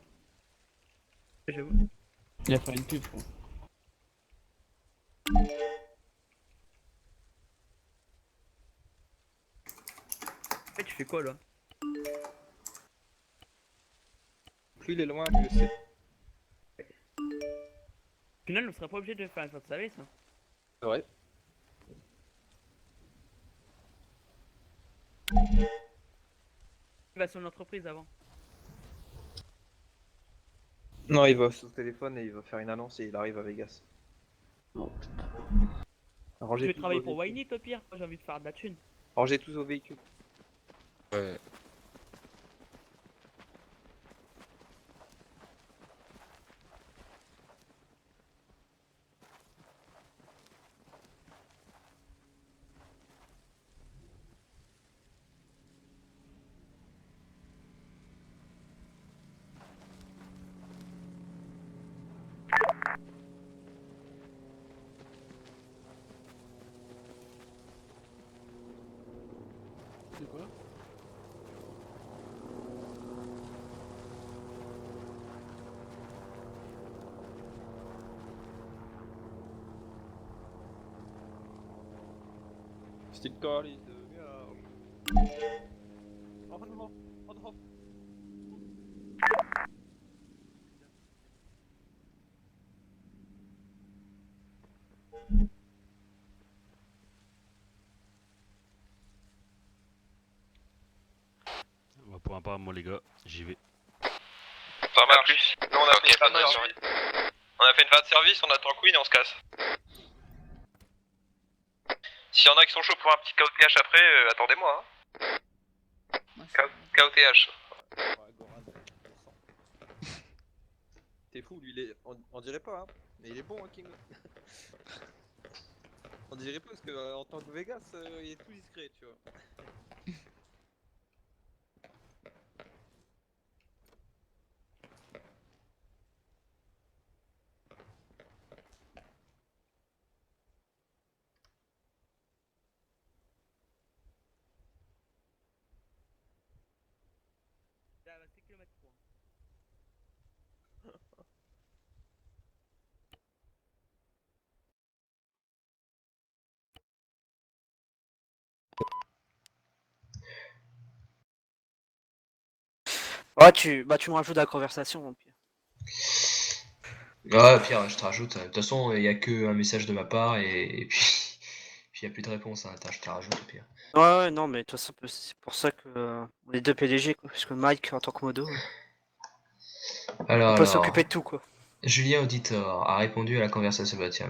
J'avoue. Il a fait une pub, quoi. Tu fais quoi là? Plus il est loin, plus c'est. Au final, on serait pas obligé de faire un short service. Hein. Ouais. Il va sur l'entreprise avant. Non, il va sur le téléphone et il va faire une annonce et il arrive à Vegas. Tu veux travailler pour Winit au pire? Moi j'ai envie de faire de la thune. Rangez tous vos véhicules. Ouais. C'est quoi? Stick is the go. Oh non, oh non. On va pour un pas, moi les gars, j'y vais. Ça marche. Nous, on a fait une fin de service. On a fait une fin de service, on attend Queen et on se casse. S'il y en a qui sont chauds pour un petit KOTH après, attendez-moi. Hein. KOTH. T'es fou, lui, il est... on dirait pas, hein. Mais il est bon, hein, King. On dirait pas parce que en tant que Vegas, il est tout discret, tu vois. Ouais, tu me rajoutes à la conversation. Donc. Ouais, Pierre, je te rajoute. De toute façon, il n'y a que un message de ma part et puis il n'y a plus de réponse. Hein. Attends, je te rajoute, Pierre. Ouais, non, mais de toute façon, c'est pour ça que on est deux PDG, quoi. Parce que Mike, en tant que modo, Alors, on peut s'occuper de tout, quoi. Julien Auditor a répondu à la conversation. Bah, tiens.